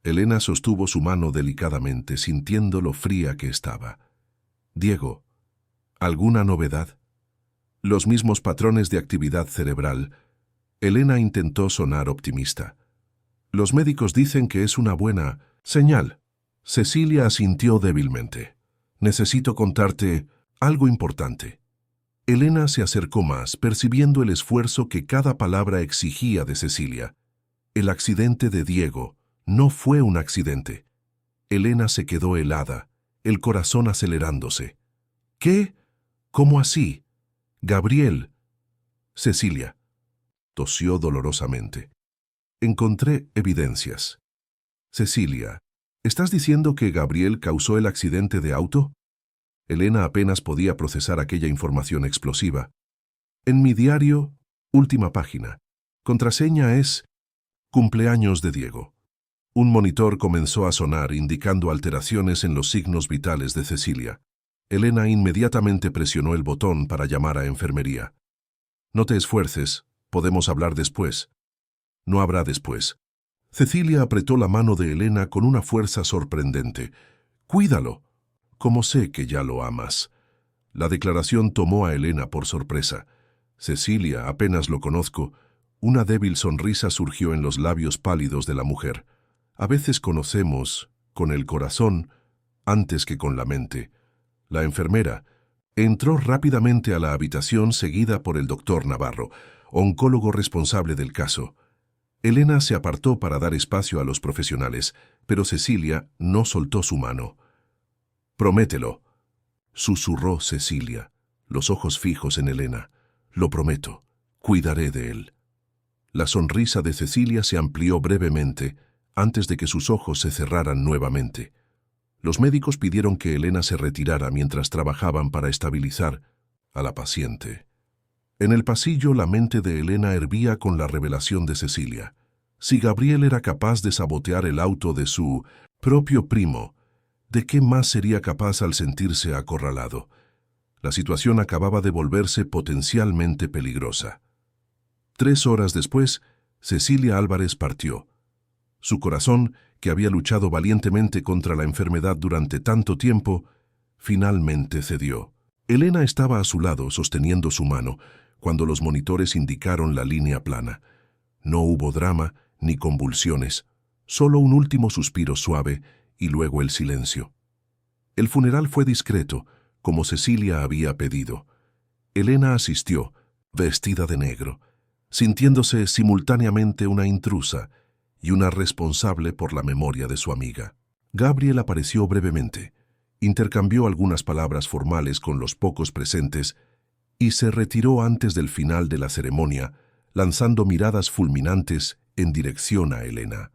Speaker 1: Elena sostuvo su mano delicadamente, sintiendo lo fría que estaba. «Diego, ¿alguna novedad?» Los mismos patrones de actividad cerebral. Elena intentó sonar optimista. «Los médicos dicen que es una buena señal». Cecilia asintió débilmente. «Necesito contarte algo importante». Elena se acercó más, percibiendo el esfuerzo que cada palabra exigía de Cecilia. El accidente de Diego no fue un accidente. Elena se quedó helada, el corazón acelerándose. «¿Qué? ¿Cómo así? Gabriel». «Cecilia», tosió dolorosamente. «Encontré evidencias». «Cecilia, ¿estás diciendo que Gabriel causó el accidente de auto?» Elena apenas podía procesar aquella información explosiva. «En mi diario, última página. Contraseña es cumpleaños de Diego». Un monitor comenzó a sonar indicando alteraciones en los signos vitales de Cecilia. Elena inmediatamente presionó el botón para llamar a enfermería. «No te esfuerces, podemos hablar después». «No habrá después». Cecilia apretó la mano de Elena con una fuerza sorprendente. «Cuídalo, como sé que ya lo amas». La declaración tomó a Elena por sorpresa. «Cecilia, apenas lo conozco». Una débil sonrisa surgió en los labios pálidos de la mujer. «A veces conocemos con el corazón antes que con la mente». La enfermera entró rápidamente a la habitación seguida por el doctor Navarro, oncólogo responsable del caso. Elena se apartó para dar espacio a los profesionales, pero Cecilia no soltó su mano. «Promételo», susurró Cecilia, los ojos fijos en Elena. «Lo prometo, cuidaré de él». La sonrisa de Cecilia se amplió brevemente antes de que sus ojos se cerraran nuevamente. Los médicos pidieron que Elena se retirara mientras trabajaban para estabilizar a la paciente. En el pasillo, la mente de Elena hervía con la revelación de Cecilia. Si Gabriel era capaz de sabotear el auto de su propio primo, ¿de qué más sería capaz al sentirse acorralado? La situación acababa de volverse potencialmente peligrosa. 3 horas después, Cecilia Álvarez partió. Su corazón, que había luchado valientemente contra la enfermedad durante tanto tiempo, finalmente cedió. Elena estaba a su lado, sosteniendo su mano, cuando los monitores indicaron la línea plana. No hubo drama ni convulsiones, solo un último suspiro suave y luego el silencio. El funeral fue discreto, como Cecilia había pedido. Elena asistió, vestida de negro, sintiéndose simultáneamente una intrusa y una responsable por la memoria de su amiga. Gabriel apareció brevemente, intercambió algunas palabras formales con los pocos presentes y se retiró antes del final de la ceremonia, lanzando miradas fulminantes en dirección a Elena.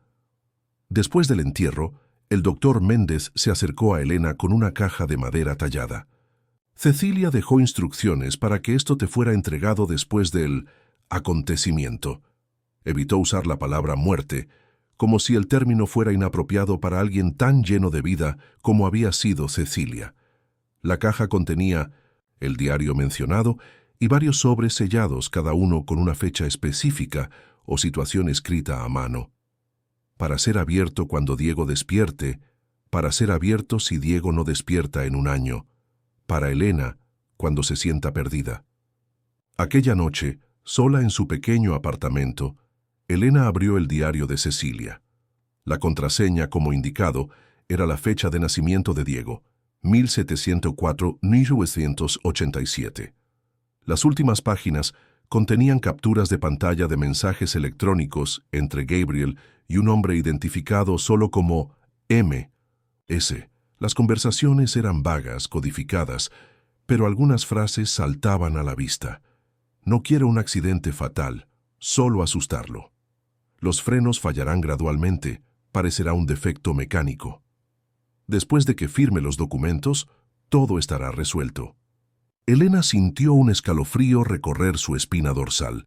Speaker 1: Después del entierro, el doctor Méndez se acercó a Elena con una caja de madera tallada. «Cecilia dejó instrucciones para que esto te fuera entregado después del acontecimiento». Evitó usar la palabra muerte, como si el término fuera inapropiado para alguien tan lleno de vida como había sido Cecilia. La caja contenía el diario mencionado y varios sobres sellados, cada uno con una fecha específica o situación escrita a mano. Para ser abierto cuando Diego despierte, para ser abierto si Diego no despierta en un año, para Elena cuando se sienta perdida. Aquella noche, sola en su pequeño apartamento, Elena abrió el diario de Cecilia. La contraseña, como indicado, era la fecha de nacimiento de Diego, 1704-1987. Las últimas páginas contenían capturas de pantalla de mensajes electrónicos entre Gabriel y un hombre identificado solo como M.S. Las conversaciones eran vagas, codificadas, pero algunas frases saltaban a la vista. «No quiero un accidente fatal, solo asustarlo. Los frenos fallarán gradualmente, parecerá un defecto mecánico. Después de que firme los documentos, todo estará resuelto». Elena sintió un escalofrío recorrer su espina dorsal.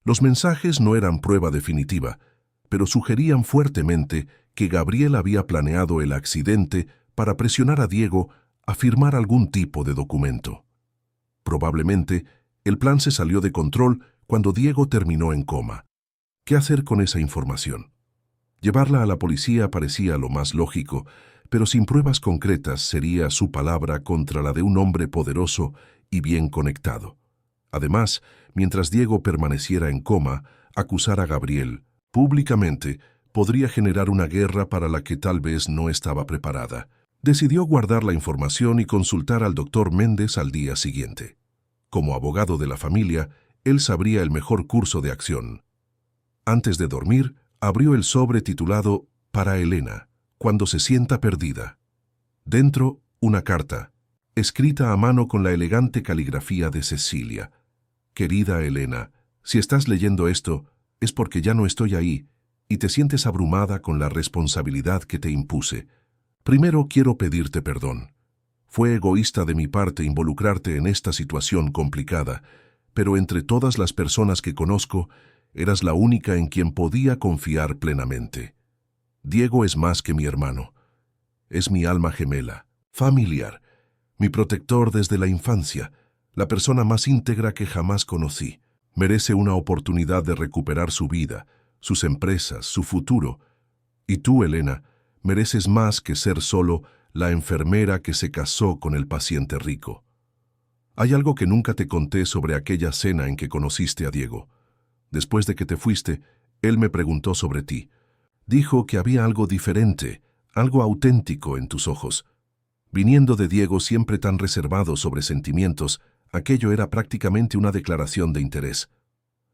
Speaker 1: Los mensajes no eran prueba definitiva, pero sugerían fuertemente que Gabriel había planeado el accidente para presionar a Diego a firmar algún tipo de documento. Probablemente, El plan se salió de control cuando Diego terminó en coma. ¿Qué hacer con esa información? Llevarla a la policía parecía lo más lógico, pero sin pruebas concretas sería su palabra contra la de un hombre poderoso y bien conectado. Además, mientras Diego permaneciera en coma, acusar a Gabriel públicamente podría generar una guerra para la que tal vez no estaba preparada. Decidió guardar la información y consultar al doctor Méndez al día siguiente. Como abogado de la familia, él sabría el mejor curso de acción. Antes de dormir, abrió el sobre titulado «Para Elena, cuando se sienta perdida». Dentro, una carta, escrita a mano con la elegante caligrafía de Cecilia. «Querida Elena, si estás leyendo esto, es porque ya no estoy ahí y te sientes abrumada con la responsabilidad que te impuse. Primero quiero pedirte perdón. Fue egoísta de mi parte involucrarte en esta situación complicada, pero entre todas las personas que conozco, eras la única en quien podía confiar plenamente. Diego es más que mi hermano. Es mi alma gemela, familiar, mi protector desde la infancia, la persona más íntegra que jamás conocí. Merece una oportunidad de recuperar su vida, sus empresas, su futuro. Y tú, Elena, mereces más que ser solo la enfermera que se casó con el paciente rico. Hay algo que nunca te conté sobre aquella cena en que conociste a Diego. Después de que te fuiste, él me preguntó sobre ti. Dijo que había algo diferente, algo auténtico en tus ojos. Viniendo de Diego siempre tan reservado sobre sentimientos, aquello era prácticamente una declaración de interés.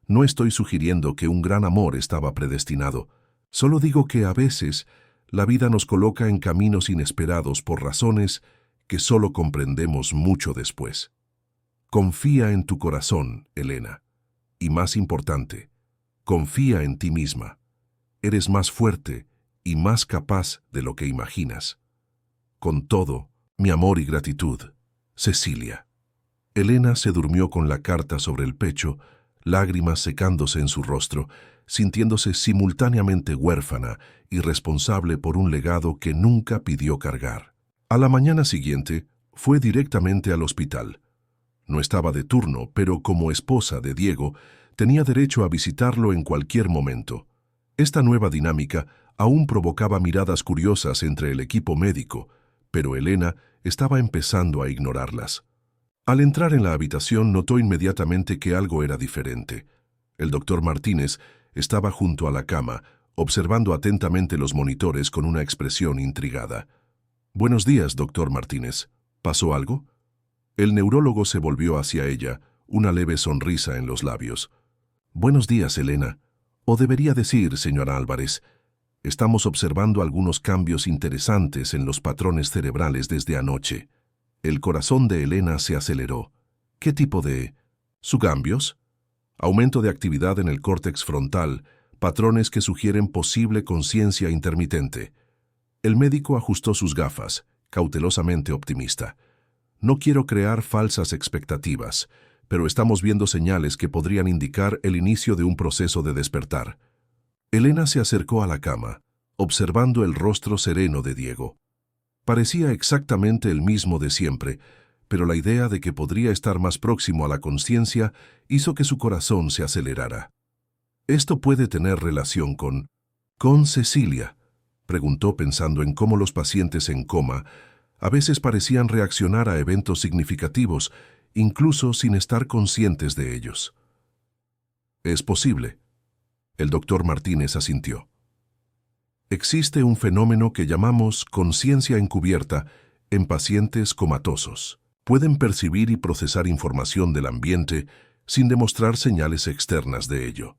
Speaker 1: No estoy sugiriendo que un gran amor estaba predestinado. Solo digo que a veces la vida nos coloca en caminos inesperados por razones que solo comprendemos mucho después. Confía en tu corazón, Elena. Y más importante, confía en ti misma. Eres más fuerte y más capaz de lo que imaginas. Con todo, mi amor y gratitud, Cecilia. Elena se durmió con la carta sobre el pecho, lágrimas secándose en su rostro, sintiéndose simultáneamente huérfana y responsable por un legado que nunca pidió cargar. A la mañana siguiente, fue directamente al hospital. No estaba de turno, pero como esposa de Diego, tenía derecho a visitarlo en cualquier momento. Esta nueva dinámica aún provocaba miradas curiosas entre el equipo médico, pero Elena estaba empezando a ignorarlas. Al entrar en la habitación notó inmediatamente que algo era diferente. El doctor Martínez estaba junto a la cama, observando atentamente los monitores con una expresión intrigada. «Buenos días, doctor Martínez. ¿Pasó algo?» El neurólogo se volvió hacia ella, una leve sonrisa en los labios. «Buenos días, Elena. O debería decir, señora Álvarez, estamos observando algunos cambios interesantes en los patrones cerebrales desde anoche». El corazón de Elena se aceleró. ¿Qué tipo de cambios? Aumento de actividad en el córtex frontal, patrones que sugieren posible conciencia intermitente. El médico ajustó sus gafas, cautelosamente optimista. No quiero crear falsas expectativas, pero estamos viendo señales que podrían indicar el inicio de un proceso de despertar. Elena se acercó a la cama, observando el rostro sereno de Diego. Parecía exactamente el mismo de siempre, pero la idea de que podría estar más próximo a la conciencia hizo que su corazón se acelerara. «¿Esto puede tener relación con Cecilia?», preguntó pensando en cómo los pacientes en coma a veces parecían reaccionar a eventos significativos, incluso sin estar conscientes de ellos. «Es posible». El doctor Martínez asintió. Existe un fenómeno que llamamos conciencia encubierta en pacientes comatosos. Pueden percibir y procesar información del ambiente sin demostrar señales externas de ello.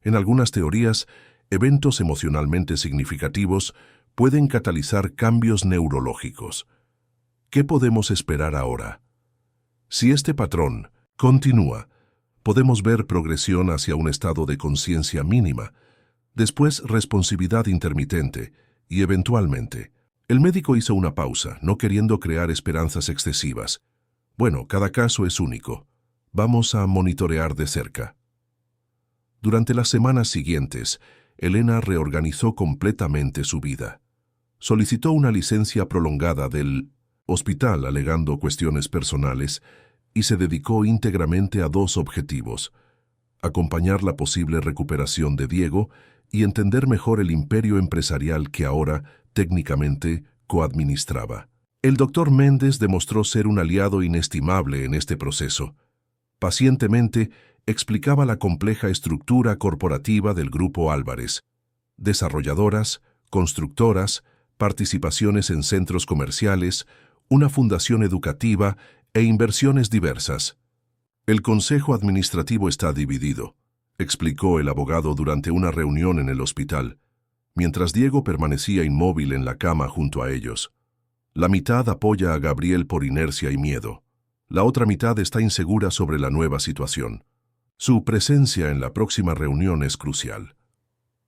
Speaker 1: En algunas teorías, eventos emocionalmente significativos pueden catalizar cambios neurológicos. ¿Qué podemos esperar ahora? Si este patrón continúa, podemos ver progresión hacia un estado de conciencia mínima, después responsividad intermitente y, eventualmente, el médico hizo una pausa, no queriendo crear esperanzas excesivas. Bueno, cada caso es único. Vamos a monitorear de cerca. Durante las semanas siguientes, Elena reorganizó completamente su vida. Solicitó una licencia prolongada del hospital alegando cuestiones personales y se dedicó íntegramente a dos objetivos: acompañar la posible recuperación de Diego y entender mejor el imperio empresarial que ahora, técnicamente, coadministraba. El doctor Méndez demostró ser un aliado inestimable en este proceso. Pacientemente explicaba la compleja estructura corporativa del Grupo Álvarez: desarrolladoras, constructoras, participaciones en centros comerciales, una fundación educativa e inversiones diversas. El Consejo Administrativo está dividido, explicó el abogado durante una reunión en el hospital, mientras Diego permanecía inmóvil en la cama junto a ellos. La mitad apoya a Gabriel por inercia y miedo. La otra mitad está insegura sobre la nueva situación. Su presencia en la próxima reunión es crucial.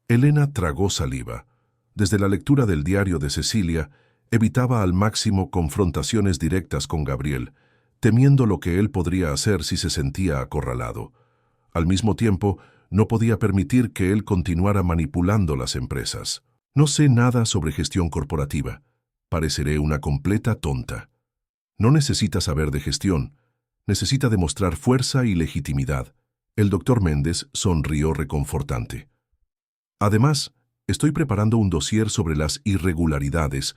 Speaker 1: Elena tragó saliva. Desde la lectura del diario de Cecilia, evitaba al máximo confrontaciones directas con Gabriel, temiendo lo que él podría hacer si se sentía acorralado. Al mismo tiempo, no podía permitir que él continuara manipulando las empresas. No sé nada sobre gestión corporativa. Pareceré una completa tonta. No necesita saber de gestión. Necesita demostrar fuerza y legitimidad. El doctor Méndez sonrió reconfortante. Además, estoy preparando un dossier sobre las irregularidades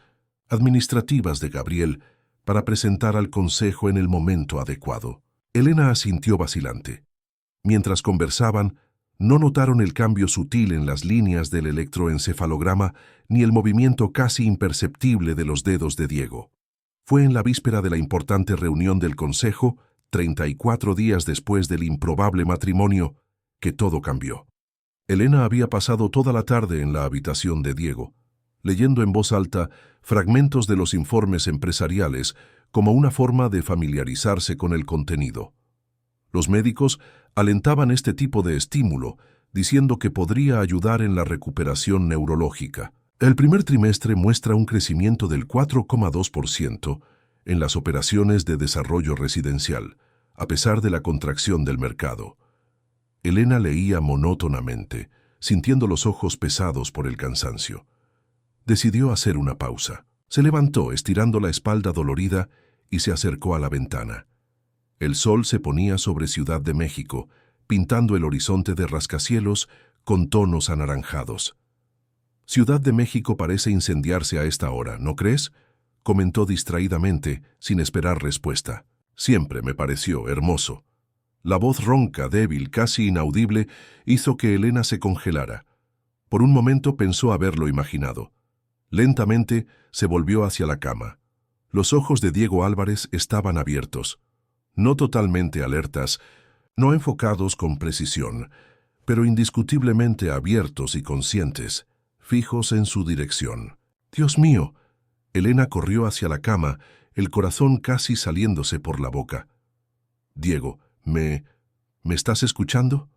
Speaker 1: administrativas de Gabriel para presentar al Consejo en el momento adecuado. Elena asintió vacilante. Mientras conversaban, no notaron el cambio sutil en las líneas del electroencefalograma ni el movimiento casi imperceptible de los dedos de Diego. Fue en la víspera de la importante reunión del Consejo, 34 días después del improbable matrimonio, que todo cambió. Elena había pasado toda la tarde en la habitación de Diego, leyendo en voz alta fragmentos de los informes empresariales como una forma de familiarizarse con el contenido. Los médicos alentaban este tipo de estímulo, diciendo que podría ayudar en la recuperación neurológica. El primer trimestre muestra un crecimiento del 4,2% en las operaciones de desarrollo residencial, a pesar de la contracción del mercado. Elena leía monótonamente, sintiendo los ojos pesados por el cansancio. Decidió hacer una pausa. Se levantó, estirando la espalda dolorida, y se acercó a la ventana. El sol se ponía sobre Ciudad de México, pintando el horizonte de rascacielos con tonos anaranjados. Ciudad de México parece incendiarse a esta hora, ¿no crees?, comentó distraídamente, sin esperar respuesta. Siempre me pareció hermoso. La voz ronca, débil, casi inaudible, hizo que Elena se congelara. Por un momento pensó haberlo imaginado. Lentamente se volvió hacia la cama. Los ojos de Diego Álvarez estaban abiertos. No totalmente alertas, no enfocados con precisión, pero indiscutiblemente abiertos y conscientes, fijos en su dirección. ¡Dios mío! Elena corrió hacia la cama, el corazón casi saliéndose por la boca. Diego, ¿me estás escuchando?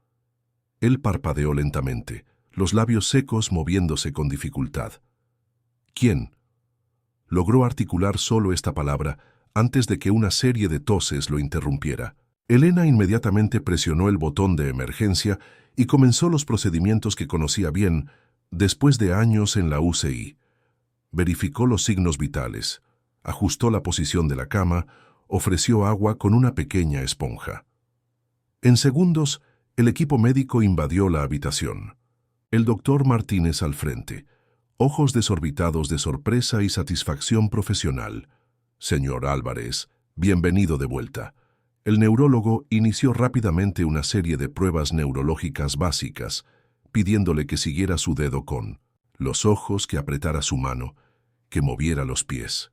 Speaker 1: Él parpadeó lentamente, los labios secos moviéndose con dificultad. ¿Quién? Logró articular solo esta palabra antes de que una serie de toses lo interrumpiera. Elena inmediatamente presionó el botón de emergencia y comenzó los procedimientos que conocía bien después de años en la UCI. Verificó los signos vitales, ajustó la posición de la cama, ofreció agua con una pequeña esponja. En segundos, el equipo médico invadió la habitación. El doctor Martínez al frente, ojos desorbitados de sorpresa y satisfacción profesional. Señor Álvarez, bienvenido de vuelta. El neurólogo inició rápidamente una serie de pruebas neurológicas básicas, pidiéndole que siguiera su dedo con los ojos, que apretara su mano, que moviera los pies.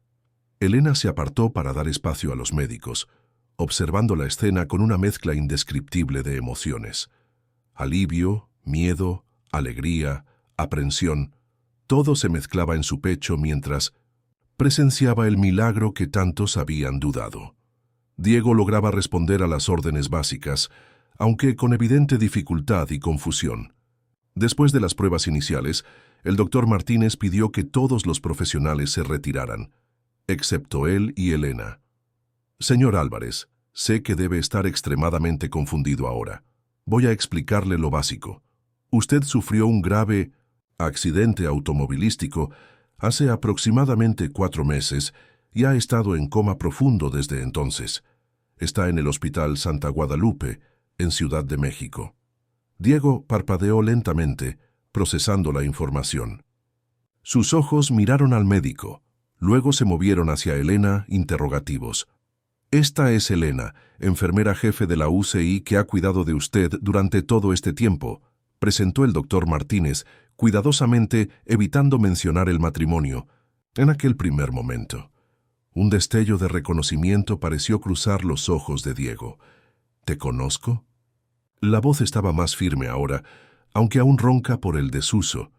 Speaker 1: Elena se apartó para dar espacio a los médicos, observando la escena con una mezcla indescriptible de emociones. Alivio, miedo, alegría, aprensión, todo se mezclaba en su pecho mientras presenciaba el milagro que tantos habían dudado. Diego lograba responder a las órdenes básicas, aunque con evidente dificultad y confusión. Después de las pruebas iniciales, el doctor Martínez pidió que todos los profesionales se retiraran, excepto él y Elena. Señor Álvarez, sé que debe estar extremadamente confundido ahora. Voy a explicarle lo básico. Usted sufrió un grave accidente automovilístico hace aproximadamente 4 meses y ha estado en coma profundo desde entonces. Está en el Hospital Santa Guadalupe, en Ciudad de México. Diego parpadeó lentamente, procesando la información. Sus ojos miraron al médico, luego se movieron hacia Elena, interrogativos. Esta es Elena, enfermera jefe de la UCI que ha cuidado de usted durante todo este tiempo, presentó el doctor Martínez, cuidadosamente evitando mencionar el matrimonio, en aquel primer momento. Un destello de reconocimiento pareció cruzar los ojos de Diego. ¿Te conozco? La voz estaba más firme ahora, aunque aún ronca por el desuso.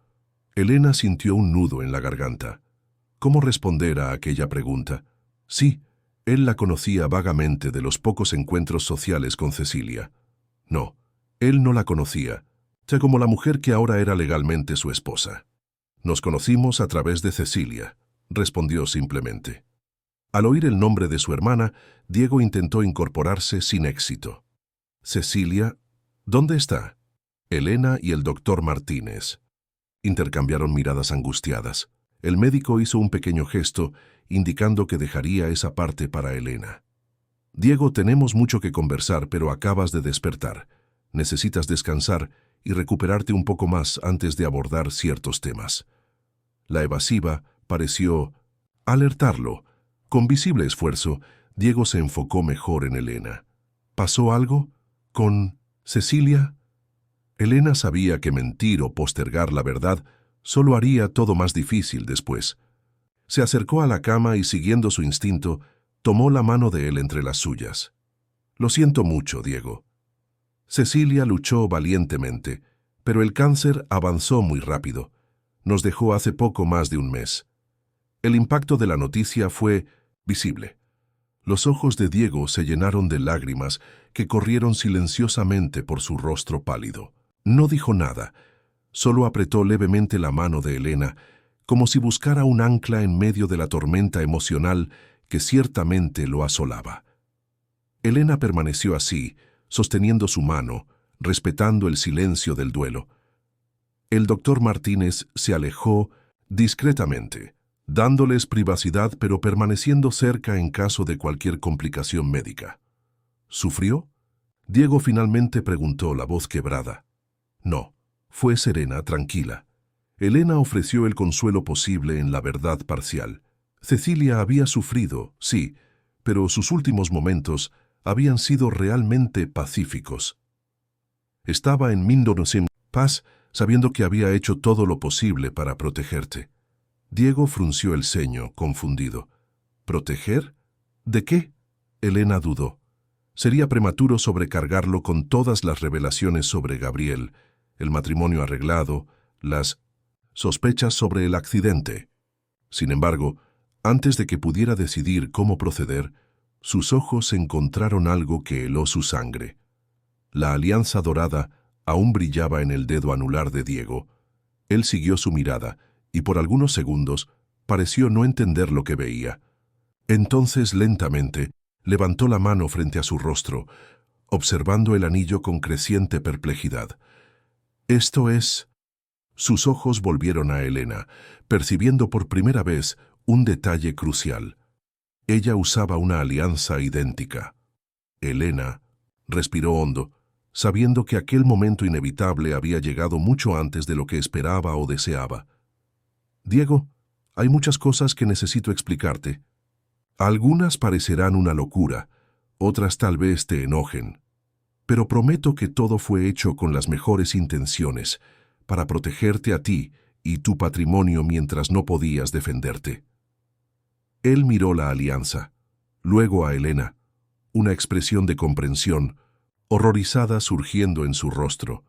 Speaker 1: Elena sintió un nudo en la garganta. ¿Cómo responder a aquella pregunta? Sí, él la conocía vagamente de los pocos encuentros sociales con Cecilia. No, él no la conocía, ya como la mujer que ahora era legalmente su esposa. Nos conocimos a través de Cecilia, respondió simplemente. Al oír el nombre de su hermana, Diego intentó incorporarse sin éxito. Cecilia, ¿dónde está? Elena y el doctor Martínez. Intercambiaron miradas angustiadas. El médico hizo un pequeño gesto, indicando que dejaría esa parte para Elena. Diego, tenemos mucho que conversar, pero acabas de despertar. Necesitas descansar y recuperarte un poco más antes de abordar ciertos temas. La evasiva pareció alertarlo. Con visible esfuerzo, Diego se enfocó mejor en Elena. ¿Pasó algo? ¿Con Cecilia? Elena sabía que mentir o postergar la verdad solo haría todo más difícil después. Se acercó a la cama y, siguiendo su instinto, tomó la mano de él entre las suyas. Lo siento mucho, Diego. Cecilia luchó valientemente, pero el cáncer avanzó muy rápido. Nos dejó hace poco más de un mes. El impacto de la noticia fue visible. Los ojos de Diego se llenaron de lágrimas que corrieron silenciosamente por su rostro pálido. No dijo nada, solo apretó levemente la mano de Elena, como si buscara un ancla en medio de la tormenta emocional que ciertamente lo asolaba. Elena permaneció así, sosteniendo su mano, respetando el silencio del duelo. El doctor Martínez se alejó discretamente, dándoles privacidad pero permaneciendo cerca en caso de cualquier complicación médica. ¿Sufrió? Diego finalmente preguntó, la voz quebrada. No, fue serena, tranquila. Elena ofreció el consuelo posible en la verdad parcial. Cecilia había sufrido, sí, pero sus últimos momentos habían sido realmente pacíficos. Estaba en paz, sabiendo que había hecho todo lo posible para protegerte. Diego frunció el ceño, confundido. ¿Proteger? ¿De qué? Elena dudó. Sería prematuro sobrecargarlo con todas las revelaciones sobre Gabriel, el matrimonio arreglado, las sospechas sobre el accidente. Sin embargo, antes de que pudiera decidir cómo proceder, sus ojos encontraron algo que heló su sangre. La alianza dorada aún brillaba en el dedo anular de Diego. Él siguió su mirada y por algunos segundos pareció no entender lo que veía. Entonces, lentamente, levantó la mano frente a su rostro, observando el anillo con creciente perplejidad. Esto es... Sus ojos volvieron a Elena, percibiendo por primera vez un detalle crucial. Ella usaba una alianza idéntica. Elena respiró hondo, sabiendo que aquel momento inevitable había llegado mucho antes de lo que esperaba o deseaba. Diego, hay muchas cosas que necesito explicarte. Algunas parecerán una locura, otras tal vez te enojen. Pero prometo que todo fue hecho con las mejores intenciones, para protegerte a ti y tu patrimonio mientras no podías defenderte. Él miró la alianza, luego a Elena, una expresión de comprensión, horrorizada surgiendo en su rostro.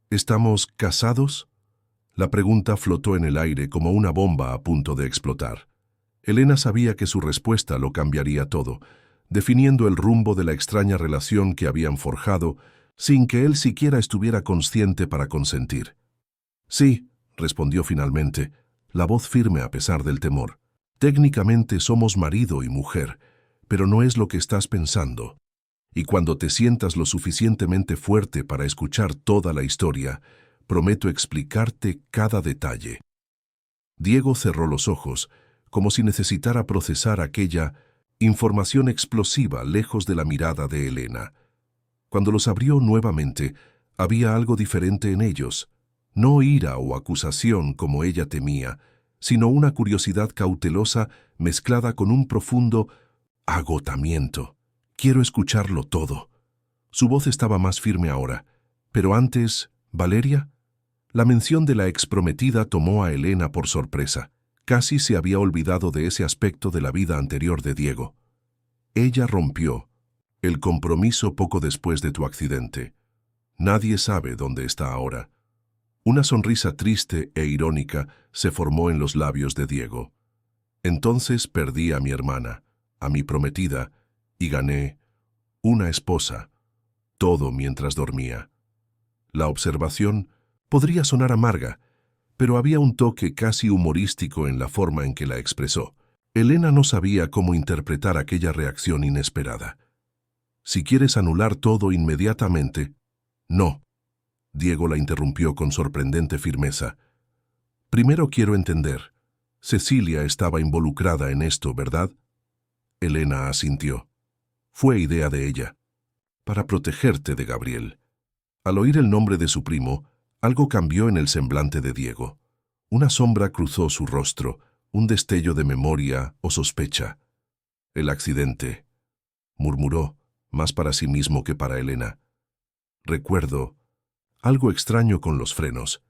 Speaker 1: ¿Estamos casados? La pregunta flotó en el aire como una bomba a punto de explotar. Elena sabía que su respuesta lo cambiaría todo, definiendo el rumbo de la extraña relación que habían forjado sin que él siquiera estuviera consciente para consentir. Sí, respondió finalmente, la voz firme a pesar del temor. Técnicamente somos marido y mujer, pero no es lo que estás pensando. Y cuando te sientas lo suficientemente fuerte para escuchar toda la historia, prometo explicarte cada detalle. Diego cerró los ojos, como si necesitara procesar aquella Información explosiva lejos de la mirada de Elena. Cuando los abrió nuevamente, había algo diferente en ellos. No ira o acusación como ella temía, sino una curiosidad cautelosa mezclada con un profundo agotamiento. Quiero escucharlo todo. Su voz estaba más firme ahora. Pero antes, ¿Valeria? La mención de la exprometida tomó a Elena por sorpresa. Casi se había olvidado de ese aspecto de la vida anterior de Diego. Ella rompió el compromiso poco después de tu accidente. Nadie sabe dónde está ahora. Una sonrisa triste e irónica se formó en los labios de Diego. Entonces perdí a mi hermana, a mi prometida, y gané una esposa. Todo mientras dormía. La observación podría sonar amarga, pero había un toque casi humorístico en la forma en que la expresó. Elena no sabía cómo interpretar aquella reacción inesperada. Si quieres anular todo inmediatamente... No. Diego la interrumpió con sorprendente firmeza. Primero quiero entender. Cecilia estaba involucrada en esto, ¿verdad? Elena asintió. Fue idea de ella. Para protegerte de Gabriel. Al oír el nombre de su primo, algo cambió en el semblante de Diego. Una sombra cruzó su rostro, un destello de memoria o sospecha. El accidente, murmuró, más para sí mismo que para Elena. Recuerdo algo extraño con los frenos.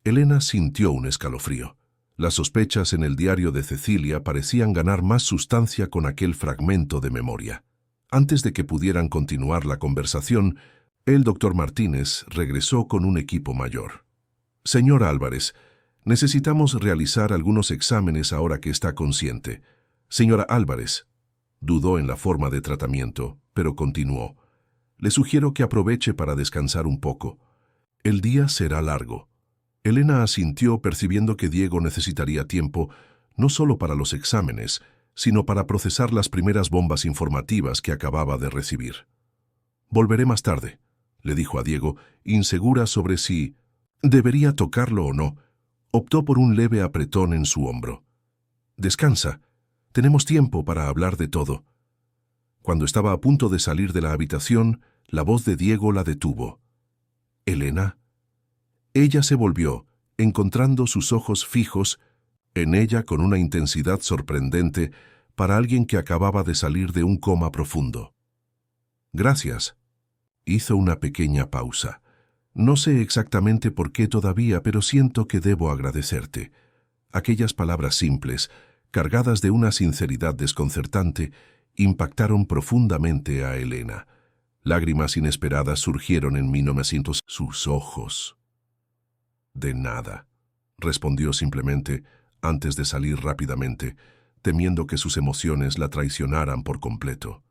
Speaker 1: Elena sintió un escalofrío. Las sospechas en el diario de Cecilia parecían ganar más sustancia con aquel fragmento de memoria. Antes de que pudieran continuar la conversación, el doctor Martínez regresó con un equipo mayor. Señor Álvarez, necesitamos realizar algunos exámenes ahora que está consciente. Señora Álvarez, dudó en la forma de tratamiento, pero continuó. Le sugiero que aproveche para descansar un poco. El día será largo. Elena asintió percibiendo que Diego necesitaría tiempo, no solo para los exámenes, sino para procesar las primeras bombas informativas que acababa de recibir. Volveré más tarde, le dijo a Diego, insegura sobre si debería tocarlo o no. Optó por un leve apretón en su hombro. Descansa. Tenemos tiempo para hablar de todo. Cuando estaba a punto de salir de la habitación, la voz de Diego la detuvo. ¿Elena? Ella se volvió, encontrando sus ojos fijos en ella con una intensidad sorprendente para alguien que acababa de salir de un coma profundo. Gracias. Hizo una pequeña pausa. No sé exactamente por qué todavía, pero siento que debo agradecerte. Aquellas palabras simples, cargadas de una sinceridad desconcertante, impactaron profundamente a Elena. Lágrimas inesperadas surgieron en 1900 sus ojos. De nada, respondió simplemente, antes de salir rápidamente, temiendo que sus emociones la traicionaran por completo.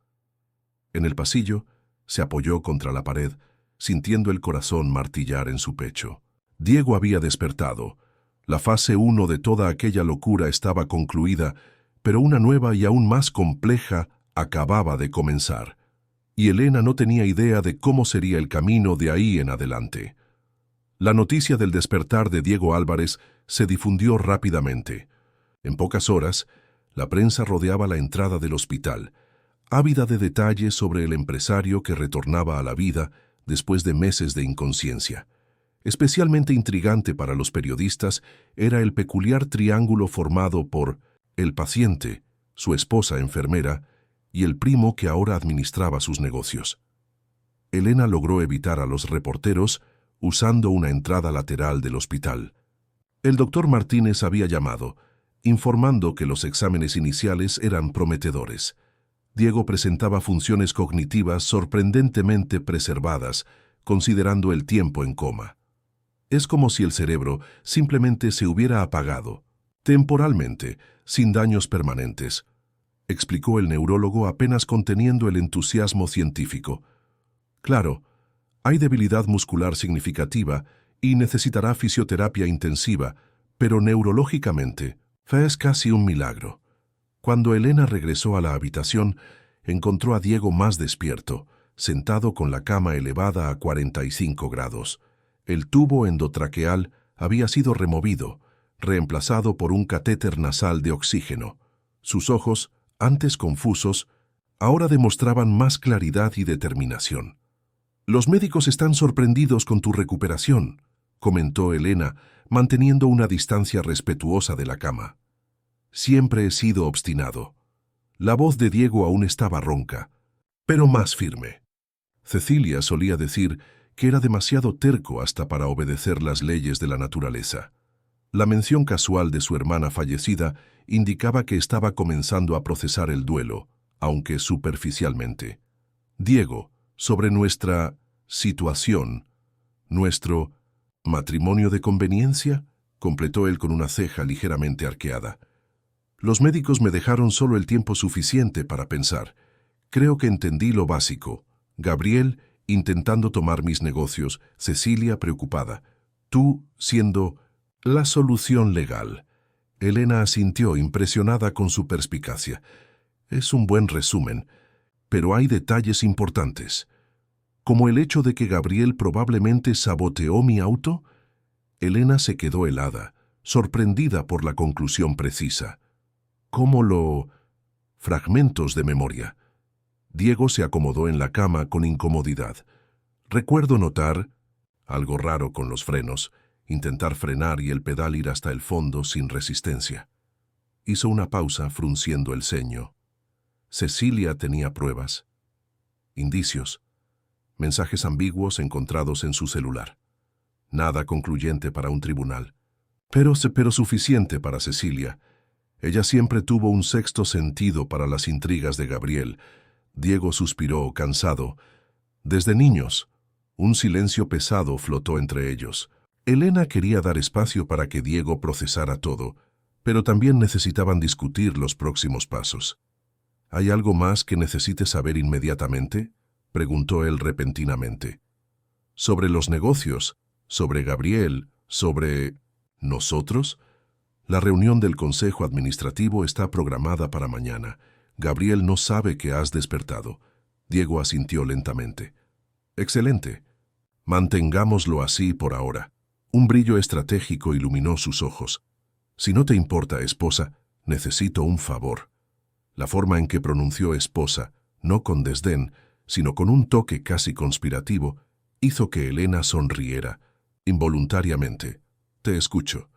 Speaker 1: En el pasillo, se apoyó contra la pared, sintiendo el corazón martillar en su pecho. Diego había despertado. La fase 1 de toda aquella locura estaba concluida, pero una nueva y aún más compleja acababa de comenzar. Y Elena no tenía idea de cómo sería el camino de ahí en adelante. La noticia del despertar de Diego Álvarez se difundió rápidamente. En pocas horas, la prensa rodeaba la entrada del hospital, ávida de detalles sobre el empresario que retornaba a la vida después de meses de inconsciencia. Especialmente intrigante para los periodistas era el peculiar triángulo formado por el paciente, su esposa enfermera y el primo que ahora administraba sus negocios. Elena logró evitar a los reporteros usando una entrada lateral del hospital. El doctor Martínez había llamado, informando que los exámenes iniciales eran prometedores. Diego presentaba funciones cognitivas sorprendentemente preservadas, considerando el tiempo en coma. Es como si el cerebro simplemente se hubiera apagado, temporalmente, sin daños permanentes, explicó el neurólogo apenas conteniendo el entusiasmo científico. Claro, hay debilidad muscular significativa y necesitará fisioterapia intensiva, pero neurológicamente es casi un milagro. Cuando Elena regresó a la habitación, encontró a Diego más despierto, sentado con la cama elevada a 45 grados. El tubo endotraqueal había sido removido, reemplazado por un catéter nasal de oxígeno. Sus ojos, antes confusos, ahora demostraban más claridad y determinación. «Los médicos están sorprendidos con tu recuperación», comentó Elena, manteniendo una distancia respetuosa de la cama. «Siempre he sido obstinado». La voz de Diego aún estaba ronca, pero más firme. Cecilia solía decir que era demasiado terco hasta para obedecer las leyes de la naturaleza. La mención casual de su hermana fallecida indicaba que estaba comenzando a procesar el duelo, aunque superficialmente. «Diego, sobre nuestra situación, nuestro matrimonio de conveniencia», completó él con una ceja ligeramente arqueada. «Los médicos me dejaron solo el tiempo suficiente para pensar. Creo que entendí lo básico. Gabriel intentando tomar mis negocios, Cecilia preocupada. Tú siendo la solución legal». Elena asintió, impresionada con su perspicacia. «Es un buen resumen, pero hay detalles importantes. Como el hecho de que Gabriel probablemente saboteó mi auto». Elena se quedó helada, sorprendida por la conclusión precisa. «¿Cómo lo...?» «Fragmentos de memoria». Diego se acomodó en la cama con incomodidad. «Recuerdo notar algo raro con los frenos, intentar frenar y el pedal ir hasta el fondo sin resistencia». Hizo una pausa, frunciendo el ceño. Cecilia tenía pruebas, indicios, mensajes ambiguos encontrados en su celular. Nada concluyente para un tribunal, pero suficiente para Cecilia. Ella siempre tuvo un sexto sentido para las intrigas de Gabriel. Diego suspiró, cansado. Desde niños, un silencio pesado flotó entre ellos. Elena quería dar espacio para que Diego procesara todo, pero también necesitaban discutir los próximos pasos. «¿Hay algo más que necesites saber inmediatamente?», preguntó él repentinamente. «¿Sobre los negocios? ¿Sobre Gabriel? ¿Sobre nosotros?» «La reunión del Consejo Administrativo está programada para mañana. Gabriel no sabe que has despertado». Diego asintió lentamente. «Excelente. Mantengámoslo así por ahora». Un brillo estratégico iluminó sus ojos. «Si no te importa, esposa, necesito un favor». La forma en que pronunció esposa, no con desdén, sino con un toque casi conspirativo, hizo que Elena sonriera, involuntariamente. «Te escucho».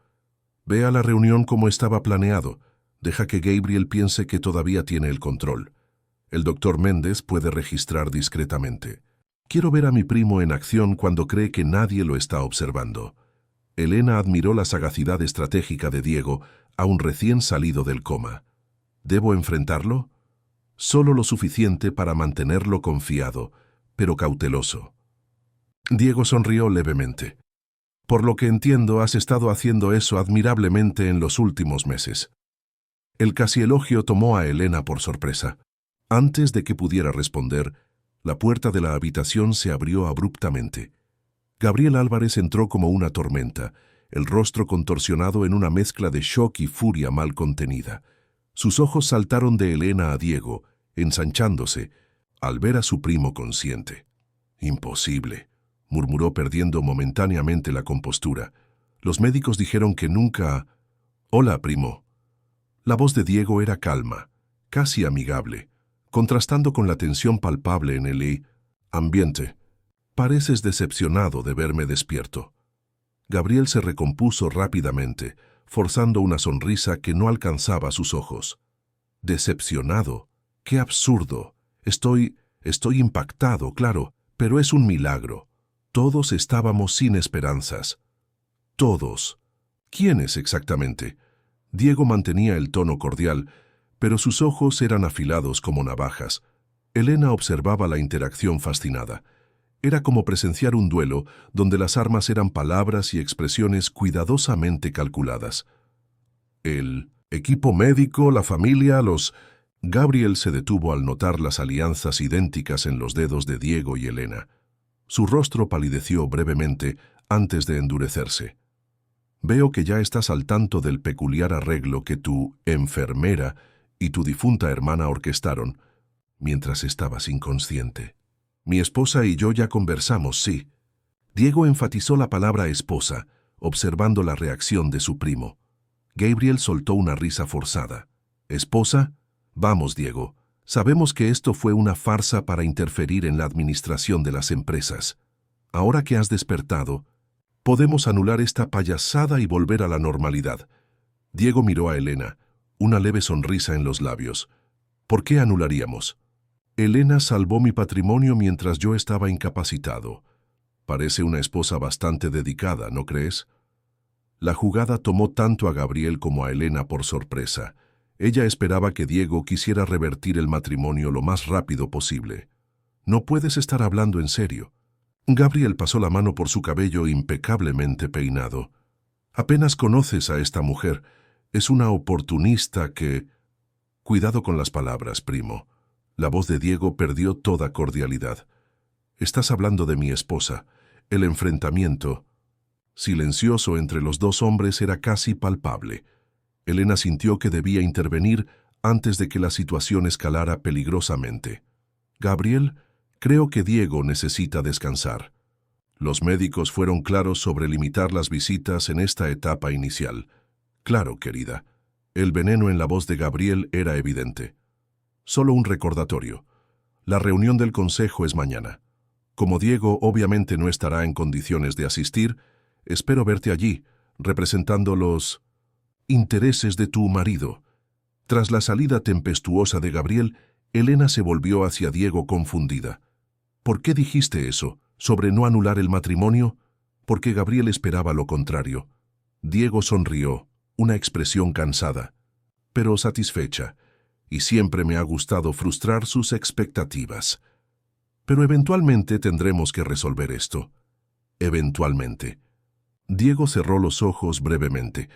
Speaker 1: «Ve a la reunión como estaba planeado. Deja que Gabriel piense que todavía tiene el control. El doctor Méndez puede registrar discretamente. Quiero ver a mi primo en acción cuando cree que nadie lo está observando». Elena admiró la sagacidad estratégica de Diego, aún recién salido del coma. «¿Debo enfrentarlo?» «Solo lo suficiente para mantenerlo confiado, pero cauteloso». Diego sonrió levemente. «Por lo que entiendo, has estado haciendo eso admirablemente en los últimos meses». El casi elogio tomó a Elena por sorpresa. Antes de que pudiera responder, la puerta de la habitación se abrió abruptamente. Gabriel Álvarez entró como una tormenta, el rostro contorsionado en una mezcla de shock y furia mal contenida. Sus ojos saltaron de Elena a Diego, ensanchándose, al ver a su primo consciente. «Imposible», murmuró perdiendo momentáneamente la compostura. «Los médicos dijeron que nunca...» «Hola, primo». La voz de Diego era calma, casi amigable, contrastando con la tensión palpable en el ambiente. «Pareces decepcionado de verme despierto». Gabriel se recompuso rápidamente, forzando una sonrisa que no alcanzaba sus ojos. «¿Decepcionado? ¡Qué absurdo! Estoy impactado, claro, pero es un milagro. Todos estábamos sin esperanzas». «Todos». ¿Quiénes exactamente? Diego mantenía el tono cordial, pero sus ojos eran afilados como navajas. Elena observaba la interacción fascinada. Era como presenciar un duelo donde las armas eran palabras y expresiones cuidadosamente calculadas. «El equipo médico, la familia, los...» Gabriel se detuvo al notar las alianzas idénticas en los dedos de Diego y Elena. Su rostro palideció brevemente antes de endurecerse. «Veo que ya estás al tanto del peculiar arreglo que tu enfermera y tu difunta hermana orquestaron mientras estabas inconsciente». «Mi esposa y yo ya conversamos, sí». Diego enfatizó la palabra esposa, observando la reacción de su primo. Gabriel soltó una risa forzada. «¿Esposa? Vamos, Diego. Sabemos que esto fue una farsa para interferir en la administración de las empresas. Ahora que has despertado, podemos anular esta payasada y volver a la normalidad. Diego miró a Elena, una leve sonrisa en los labios. ¿Por qué anularíamos? Elena salvó mi patrimonio mientras yo estaba incapacitado. Parece una esposa bastante dedicada, ¿no crees? La jugada tomó tanto a Gabriel como a Elena por sorpresa. Ella esperaba que Diego quisiera revertir el matrimonio lo más rápido posible. No puedes estar hablando en serio. Gabriel pasó la mano por su cabello impecablemente peinado. Apenas conoces a esta mujer. Es una oportunista que... Cuidado con las palabras, primo. La voz de Diego perdió toda cordialidad. Estás hablando de mi esposa. El enfrentamiento, silencioso entre los dos hombres, era casi palpable. Elena sintió que debía intervenir antes de que la situación escalara peligrosamente. Gabriel, creo que Diego necesita descansar. Los médicos fueron claros sobre limitar las visitas en esta etapa inicial. Claro, querida. El veneno en la voz de Gabriel era evidente. Solo un recordatorio. La reunión del consejo es mañana. Como Diego obviamente no estará en condiciones de asistir, espero verte allí, representando los intereses de tu marido. Tras la salida tempestuosa de Gabriel, Elena se volvió hacia Diego confundida. ¿Por qué dijiste eso, sobre no anular el matrimonio? Porque Gabriel esperaba lo contrario. Diego sonrió, una expresión cansada, pero satisfecha, y siempre me ha gustado frustrar sus expectativas. Pero eventualmente tendremos que resolver esto. Eventualmente. Diego cerró los ojos brevemente.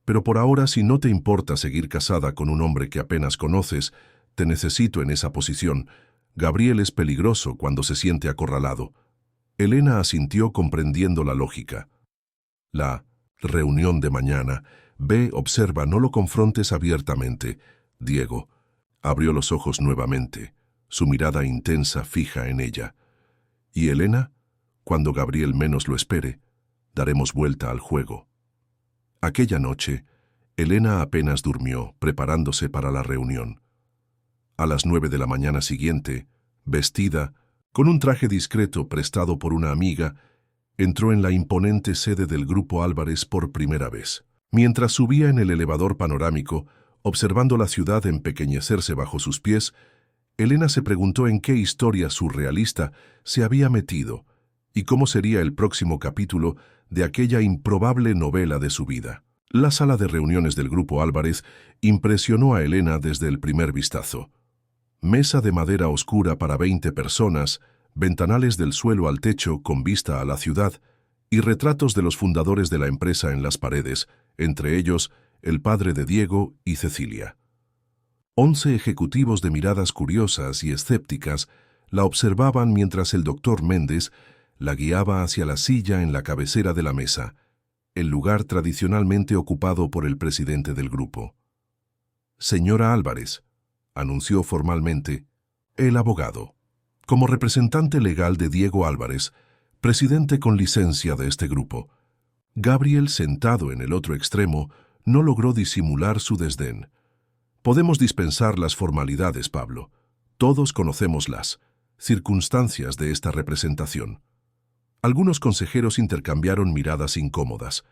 Speaker 1: Pero por ahora, si no te importa seguir casada con un hombre que apenas conoces, te necesito en esa posición. Gabriel es peligroso cuando se siente acorralado. Elena asintió comprendiendo la lógica. La reunión de mañana. Ve, observa, no lo confrontes abiertamente. Diego abrió los ojos nuevamente, su mirada intensa fija en ella. ¿Y Elena? Cuando Gabriel menos lo espere, daremos vuelta al juego. Aquella noche, Elena apenas durmió, preparándose para la reunión. A las 9 de la mañana siguiente, vestida, con un traje discreto prestado por una amiga, entró en la imponente sede del Grupo Álvarez por primera vez. Mientras subía en el elevador panorámico, observando la ciudad empequeñecerse bajo sus pies, Elena se preguntó en qué historia surrealista se había metido y cómo sería el próximo capítulo de aquella improbable novela de su vida. La sala de reuniones del Grupo Álvarez impresionó a Elena desde el primer vistazo. Mesa de madera oscura para 20 personas, ventanales del suelo al techo con vista a la ciudad y retratos de los fundadores de la empresa en las paredes, entre ellos el padre de Diego y Cecilia. 11 ejecutivos de miradas curiosas y escépticas la observaban mientras el doctor Méndez la guiaba hacia la silla en la cabecera de la mesa, el lugar tradicionalmente ocupado por el presidente del grupo. Señora Álvarez, anunció formalmente, el abogado, como representante legal de Diego Álvarez, presidente con licencia de este grupo. Gabriel, sentado en el otro extremo, no logró disimular su desdén. Podemos dispensar las formalidades, Pablo. Todos conocemos las circunstancias de esta representación. Algunos consejeros intercambiaron miradas incómodas.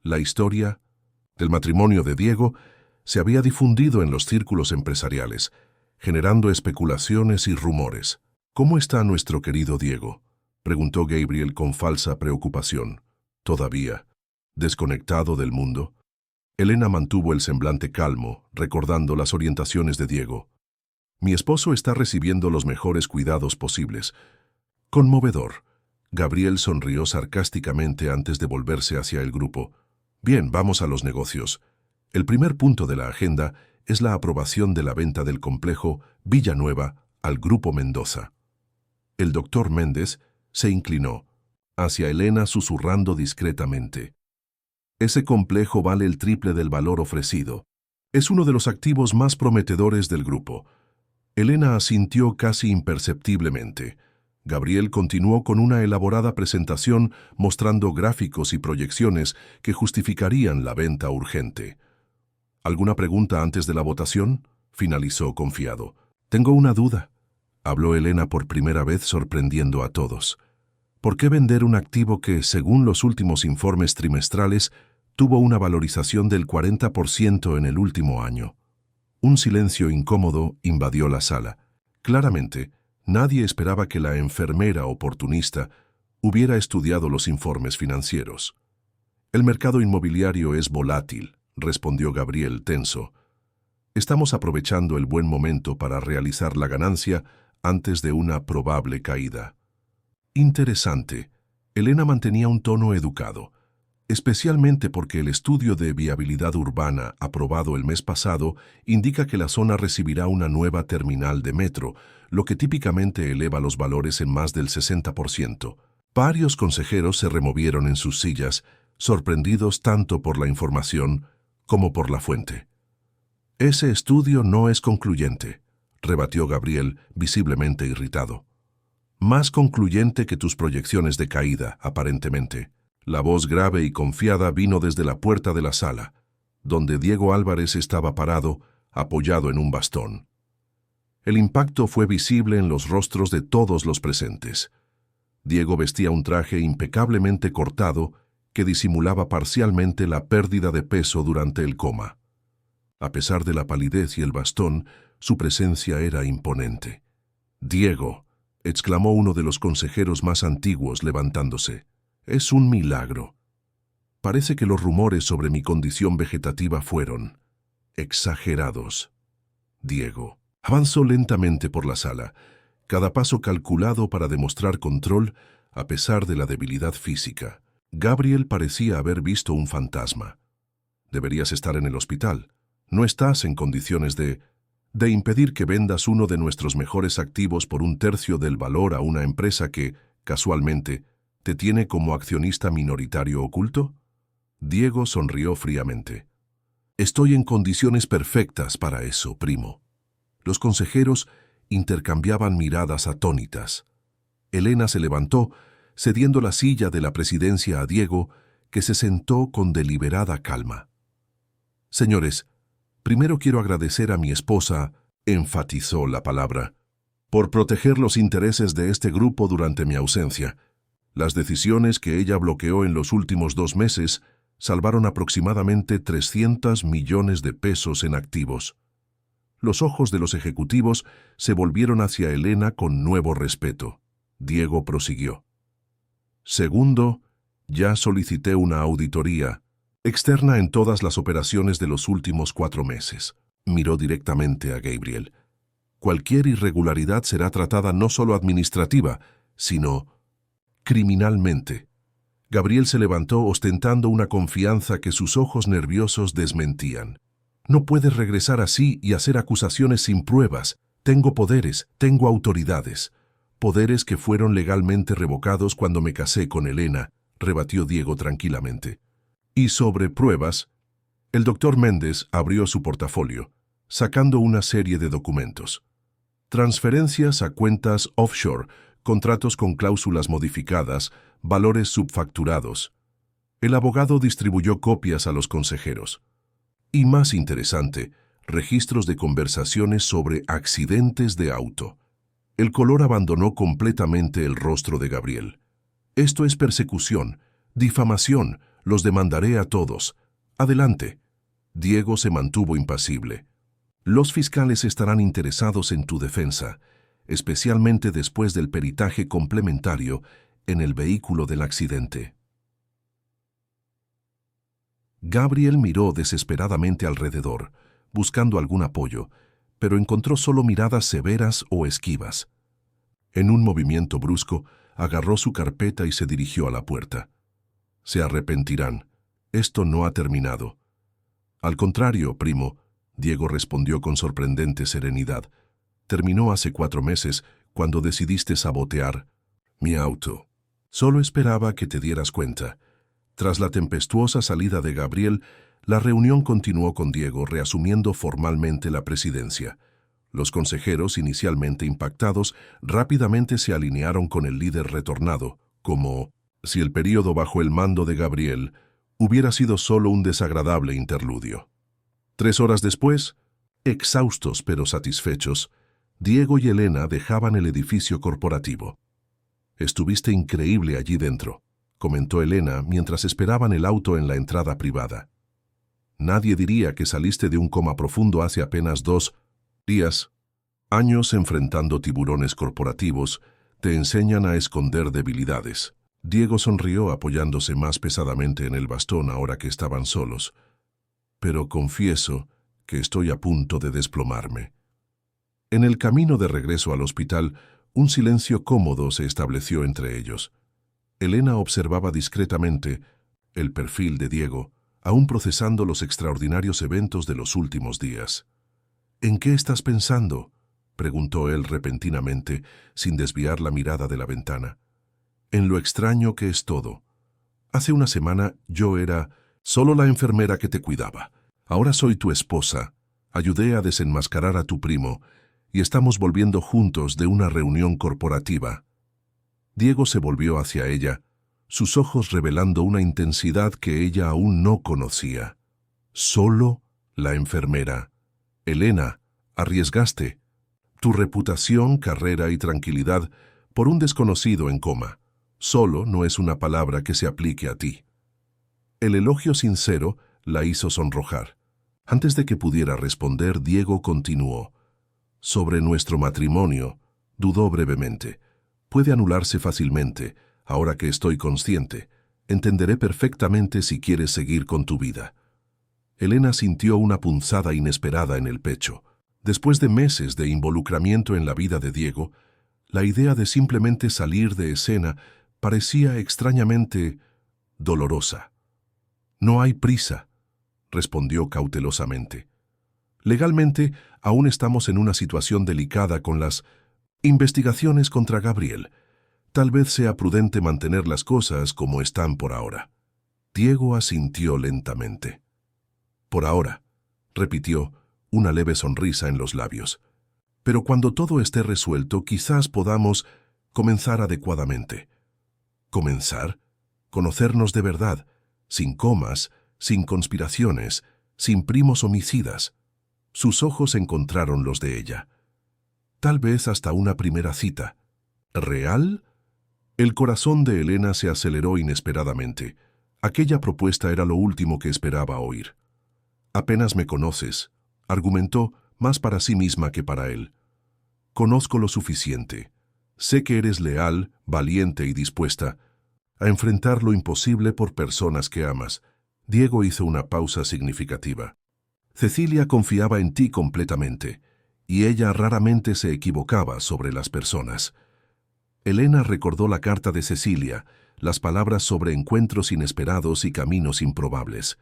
Speaker 1: La historia del matrimonio de Diego se había difundido en los círculos empresariales, generando especulaciones y rumores. ¿Cómo está nuestro querido Diego?, preguntó Gabriel con falsa preocupación. ¿Todavía desconectado del mundo? Elena mantuvo el semblante calmo, recordando las orientaciones de Diego. Mi esposo está recibiendo los mejores cuidados posibles. Conmovedor. Gabriel sonrió sarcásticamente antes de volverse hacia el grupo. Bien, vamos a los negocios. El primer punto de la agenda es la aprobación de la venta del complejo Villanueva al Grupo Mendoza. El doctor Méndez se inclinó hacia Elena susurrando discretamente. Ese complejo vale el triple del valor ofrecido. Es uno de los activos más prometedores del grupo. Elena asintió casi imperceptiblemente. Gabriel continuó con una elaborada presentación mostrando gráficos y proyecciones que justificarían la venta urgente. ¿Alguna pregunta antes de la votación?, finalizó confiado. Tengo una duda, habló Elena por primera vez sorprendiendo a todos. ¿Por qué vender un activo que, según los últimos informes trimestrales, tuvo una valorización del 40% en el último año? Un silencio incómodo invadió la sala. Claramente, nadie esperaba que la enfermera oportunista hubiera estudiado los informes financieros. El mercado inmobiliario es volátil, respondió Gabriel tenso. Estamos aprovechando el buen momento para realizar la ganancia antes de una probable caída. Interesante. Elena mantenía un tono educado, especialmente porque el estudio de viabilidad urbana aprobado el mes pasado indica que la zona recibirá una nueva terminal de metro, lo que típicamente eleva los valores en más del 60%. Varios consejeros se removieron en sus sillas, sorprendidos tanto por la información como por la fuente. Ese estudio no es concluyente, rebatió Gabriel, visiblemente irritado. Más concluyente que tus proyecciones de caída, aparentemente. La voz grave y confiada vino desde la puerta de la sala, donde Diego Álvarez estaba parado, apoyado en un bastón. El impacto fue visible en los rostros de todos los presentes. Diego vestía un traje impecablemente cortado que disimulaba parcialmente la pérdida de peso durante el coma. A pesar de la palidez y el bastón, su presencia era imponente. «Diego», exclamó uno de los consejeros más antiguos levantándose. «Es un milagro. Parece que los rumores sobre mi condición vegetativa fueron exagerados». Diego avanzó lentamente por la sala, cada paso calculado para demostrar control a pesar de la debilidad física. Gabriel parecía haber visto un fantasma. «Deberías estar en el hospital. No estás en condiciones de impedir que vendas uno de nuestros mejores activos por 1/3 del valor a una empresa que, casualmente, te tiene como accionista minoritario oculto». Diego sonrió fríamente. «Estoy en condiciones perfectas para eso, primo». Los consejeros intercambiaban miradas atónitas. Elena se levantó, cediendo la silla de la presidencia a Diego, que se sentó con deliberada calma. «Señores, primero quiero agradecer a mi esposa», enfatizó la palabra, «por proteger los intereses de este grupo durante mi ausencia. Las decisiones que ella bloqueó en los últimos 2 meses salvaron aproximadamente 300 millones de pesos en activos». Los ojos de los ejecutivos se volvieron hacia Elena con nuevo respeto. Diego prosiguió. «Segundo, ya solicité una auditoría externa en todas las operaciones de los últimos 4 meses. Miró directamente a Gabriel. Cualquier irregularidad será tratada no solo administrativa, sino criminalmente. Gabriel se levantó ostentando una confianza que sus ojos nerviosos desmentían. «No puedes regresar así y hacer acusaciones sin pruebas. Tengo poderes, tengo autoridades. Poderes que fueron legalmente revocados cuando me casé con Elena», rebatió Diego tranquilamente. «Y sobre pruebas», el doctor Méndez abrió su portafolio, sacando una serie de documentos. Transferencias a cuentas offshore, contratos con cláusulas modificadas, valores subfacturados. El abogado distribuyó copias a los consejeros. Y más interesante, registros de conversaciones sobre accidentes de auto. El color abandonó completamente el rostro de Gabriel. «Esto es persecución, difamación, los demandaré a todos. Adelante». Diego se mantuvo impasible. «Los fiscales estarán interesados en tu defensa, especialmente después del peritaje complementario en el vehículo del accidente». Gabriel miró desesperadamente alrededor, buscando algún apoyo, pero encontró solo miradas severas o esquivas. En un movimiento brusco, agarró su carpeta y se dirigió a la puerta. «Se arrepentirán. Esto no ha terminado». «Al contrario, primo», Diego respondió con sorprendente serenidad. «Terminó hace 4 meses, cuando decidiste sabotear mi auto. Solo esperaba que te dieras cuenta». Tras la tempestuosa salida de Gabriel, la reunión continuó con Diego reasumiendo formalmente la presidencia. Los consejeros, inicialmente impactados, rápidamente se alinearon con el líder retornado, como si el período bajo el mando de Gabriel hubiera sido solo un desagradable interludio. 3 horas después, Exhaustos pero satisfechos, Diego y Elena dejaban el edificio corporativo. «Estuviste increíble allí dentro», comentó Elena mientras esperaban el auto en la entrada privada. «Nadie diría que saliste de un coma profundo hace apenas 2 días. Años enfrentando tiburones corporativos te enseñan a esconder debilidades». Diego sonrió apoyándose más pesadamente en el bastón ahora que estaban solos. «Pero confieso que estoy a punto de desplomarme». En el camino de regreso al hospital, un silencio cómodo se estableció entre ellos. Elena observaba discretamente el perfil de Diego, aún procesando los extraordinarios eventos de los últimos días. «¿En qué estás pensando?», preguntó él repentinamente, sin desviar la mirada de la ventana. «En lo extraño que es todo. Hace una semana yo era solo la enfermera que te cuidaba. Ahora soy tu esposa, ayudé a desenmascarar a tu primo y estamos volviendo juntos de una reunión corporativa». Diego se volvió hacia ella, sus ojos revelando una intensidad que ella aún no conocía. «Solo la enfermera. Elena, arriesgaste tu reputación, carrera y tranquilidad por un desconocido en coma. Solo no es una palabra que se aplique a ti». El elogio sincero la hizo sonrojar. Antes de que pudiera responder, Diego continuó. «Sobre nuestro matrimonio», dudó brevemente. «Puede anularse fácilmente, ahora que estoy consciente. Entenderé perfectamente si quieres seguir con tu vida». Elena sintió una punzada inesperada en el pecho. Después de meses de involucramiento en la vida de Diego, la idea de simplemente salir de escena parecía extrañamente dolorosa. «No hay prisa», respondió cautelosamente. «Legalmente, aún estamos en una situación delicada con las investigaciones contra Gabriel. Tal vez sea prudente mantener las cosas como están por ahora». Diego asintió lentamente. «Por ahora», repitió, una leve sonrisa en los labios. «Pero cuando todo esté resuelto, quizás podamos comenzar adecuadamente». «¿Comenzar? Conocernos de verdad, sin comas, sin conspiraciones, sin primos homicidas». Sus ojos encontraron los de ella. «Tal vez hasta una primera cita». «¿Real?». El corazón de Elena se aceleró inesperadamente. Aquella propuesta era lo último que esperaba oír. «Apenas me conoces», argumentó, más para sí misma que para él. «Conozco lo suficiente. Sé que eres leal, valiente y dispuesta a enfrentar lo imposible por personas que amas». Diego hizo una pausa significativa. «Cecilia confiaba en ti completamente, y ella raramente se equivocaba sobre las personas». Elena recordó la carta de Cecilia, las palabras sobre encuentros inesperados y caminos improbables.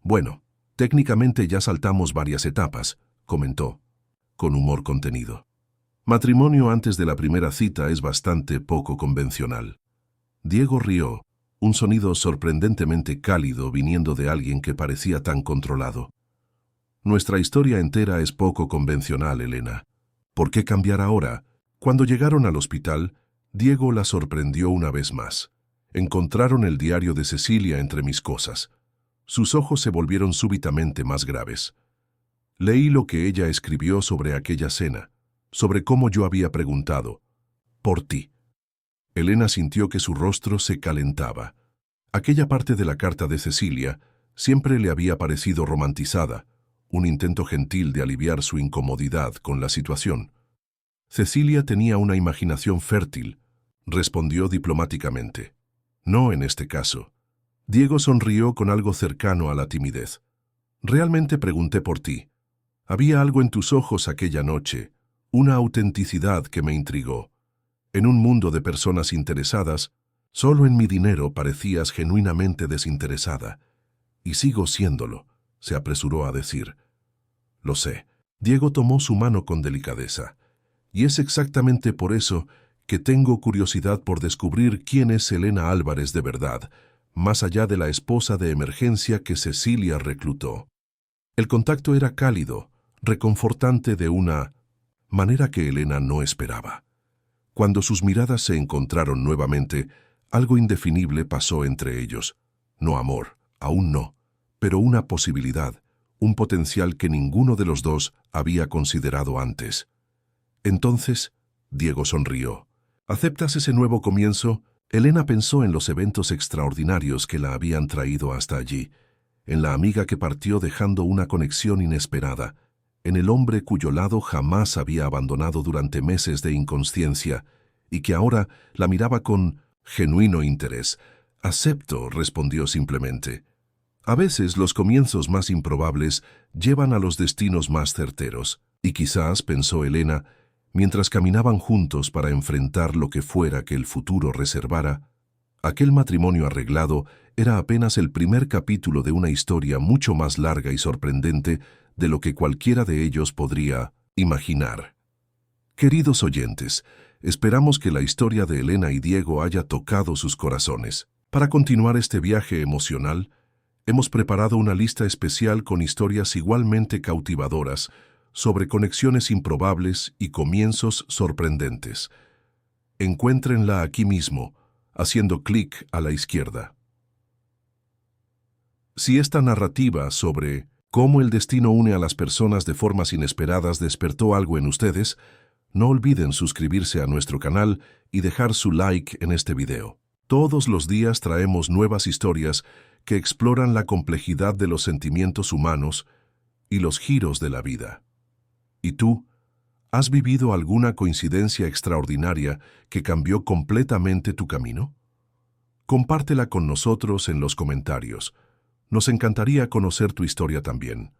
Speaker 1: «Bueno, técnicamente ya saltamos varias etapas», comentó, con humor contenido. «Matrimonio antes de la primera cita es bastante poco convencional». Diego rió, un sonido sorprendentemente cálido viniendo de alguien que parecía tan controlado. «Nuestra historia entera es poco convencional, Elena. ¿Por qué cambiar ahora?». Cuando llegaron al hospital, Diego la sorprendió una vez más. Encontraron el diario de Cecilia entre mis cosas. Sus ojos se volvieron súbitamente más graves. Leí lo que ella escribió sobre aquella cena, sobre cómo yo había preguntado por ti. Elena sintió que su rostro se calentaba. Aquella parte de la carta de Cecilia siempre le había parecido romantizada, un intento gentil de aliviar su incomodidad con la situación. «Cecilia tenía una imaginación fértil», respondió diplomáticamente. «No en este caso». Diego sonrió con algo cercano a la timidez. «Realmente pregunté por ti. Había algo en tus ojos aquella noche, una autenticidad que me intrigó. En un mundo de personas interesadas, solo en mi dinero parecías genuinamente desinteresada. Y sigo siéndolo», se apresuró a decir. «Lo sé». Diego tomó su mano con delicadeza. «Y es exactamente por eso que tengo curiosidad por descubrir quién es Elena Álvarez de verdad, más allá de la esposa de emergencia que Cecilia reclutó». El contacto era cálido, reconfortante de una manera que Elena no esperaba. Cuando sus miradas se encontraron nuevamente, algo indefinible pasó entre ellos. No amor, aún no, pero una posibilidad, un potencial que ninguno de los dos había considerado antes. Entonces, Diego sonrió. ¿Aceptas ese nuevo comienzo? Elena pensó en los eventos extraordinarios que la habían traído hasta allí, en la amiga que partió dejando una conexión inesperada, en el hombre cuyo lado jamás había abandonado durante meses de inconsciencia y que ahora la miraba con genuino interés. «Acepto», respondió simplemente. A veces los comienzos más improbables llevan a los destinos más certeros, y quizás, pensó Elena, mientras caminaban juntos para enfrentar lo que fuera que el futuro reservara, aquel matrimonio arreglado era apenas el primer capítulo de una historia mucho más larga y sorprendente de lo que cualquiera de ellos podría imaginar. Queridos oyentes, esperamos que la historia de Elena y Diego haya tocado sus corazones. Para continuar este viaje emocional, hemos preparado una lista especial con historias igualmente cautivadoras sobre conexiones improbables y comienzos sorprendentes. Encuéntrenla aquí mismo, haciendo clic a la izquierda. Si esta narrativa sobre cómo el destino une a las personas de formas inesperadas despertó algo en ustedes, no olviden suscribirse a nuestro canal y dejar su like en este video. Todos los días traemos nuevas historias que exploran la complejidad de los sentimientos humanos y los giros de la vida. ¿Y tú? ¿Has vivido alguna coincidencia extraordinaria que cambió completamente tu camino? Compártela con nosotros en los comentarios. Nos encantaría conocer tu historia también.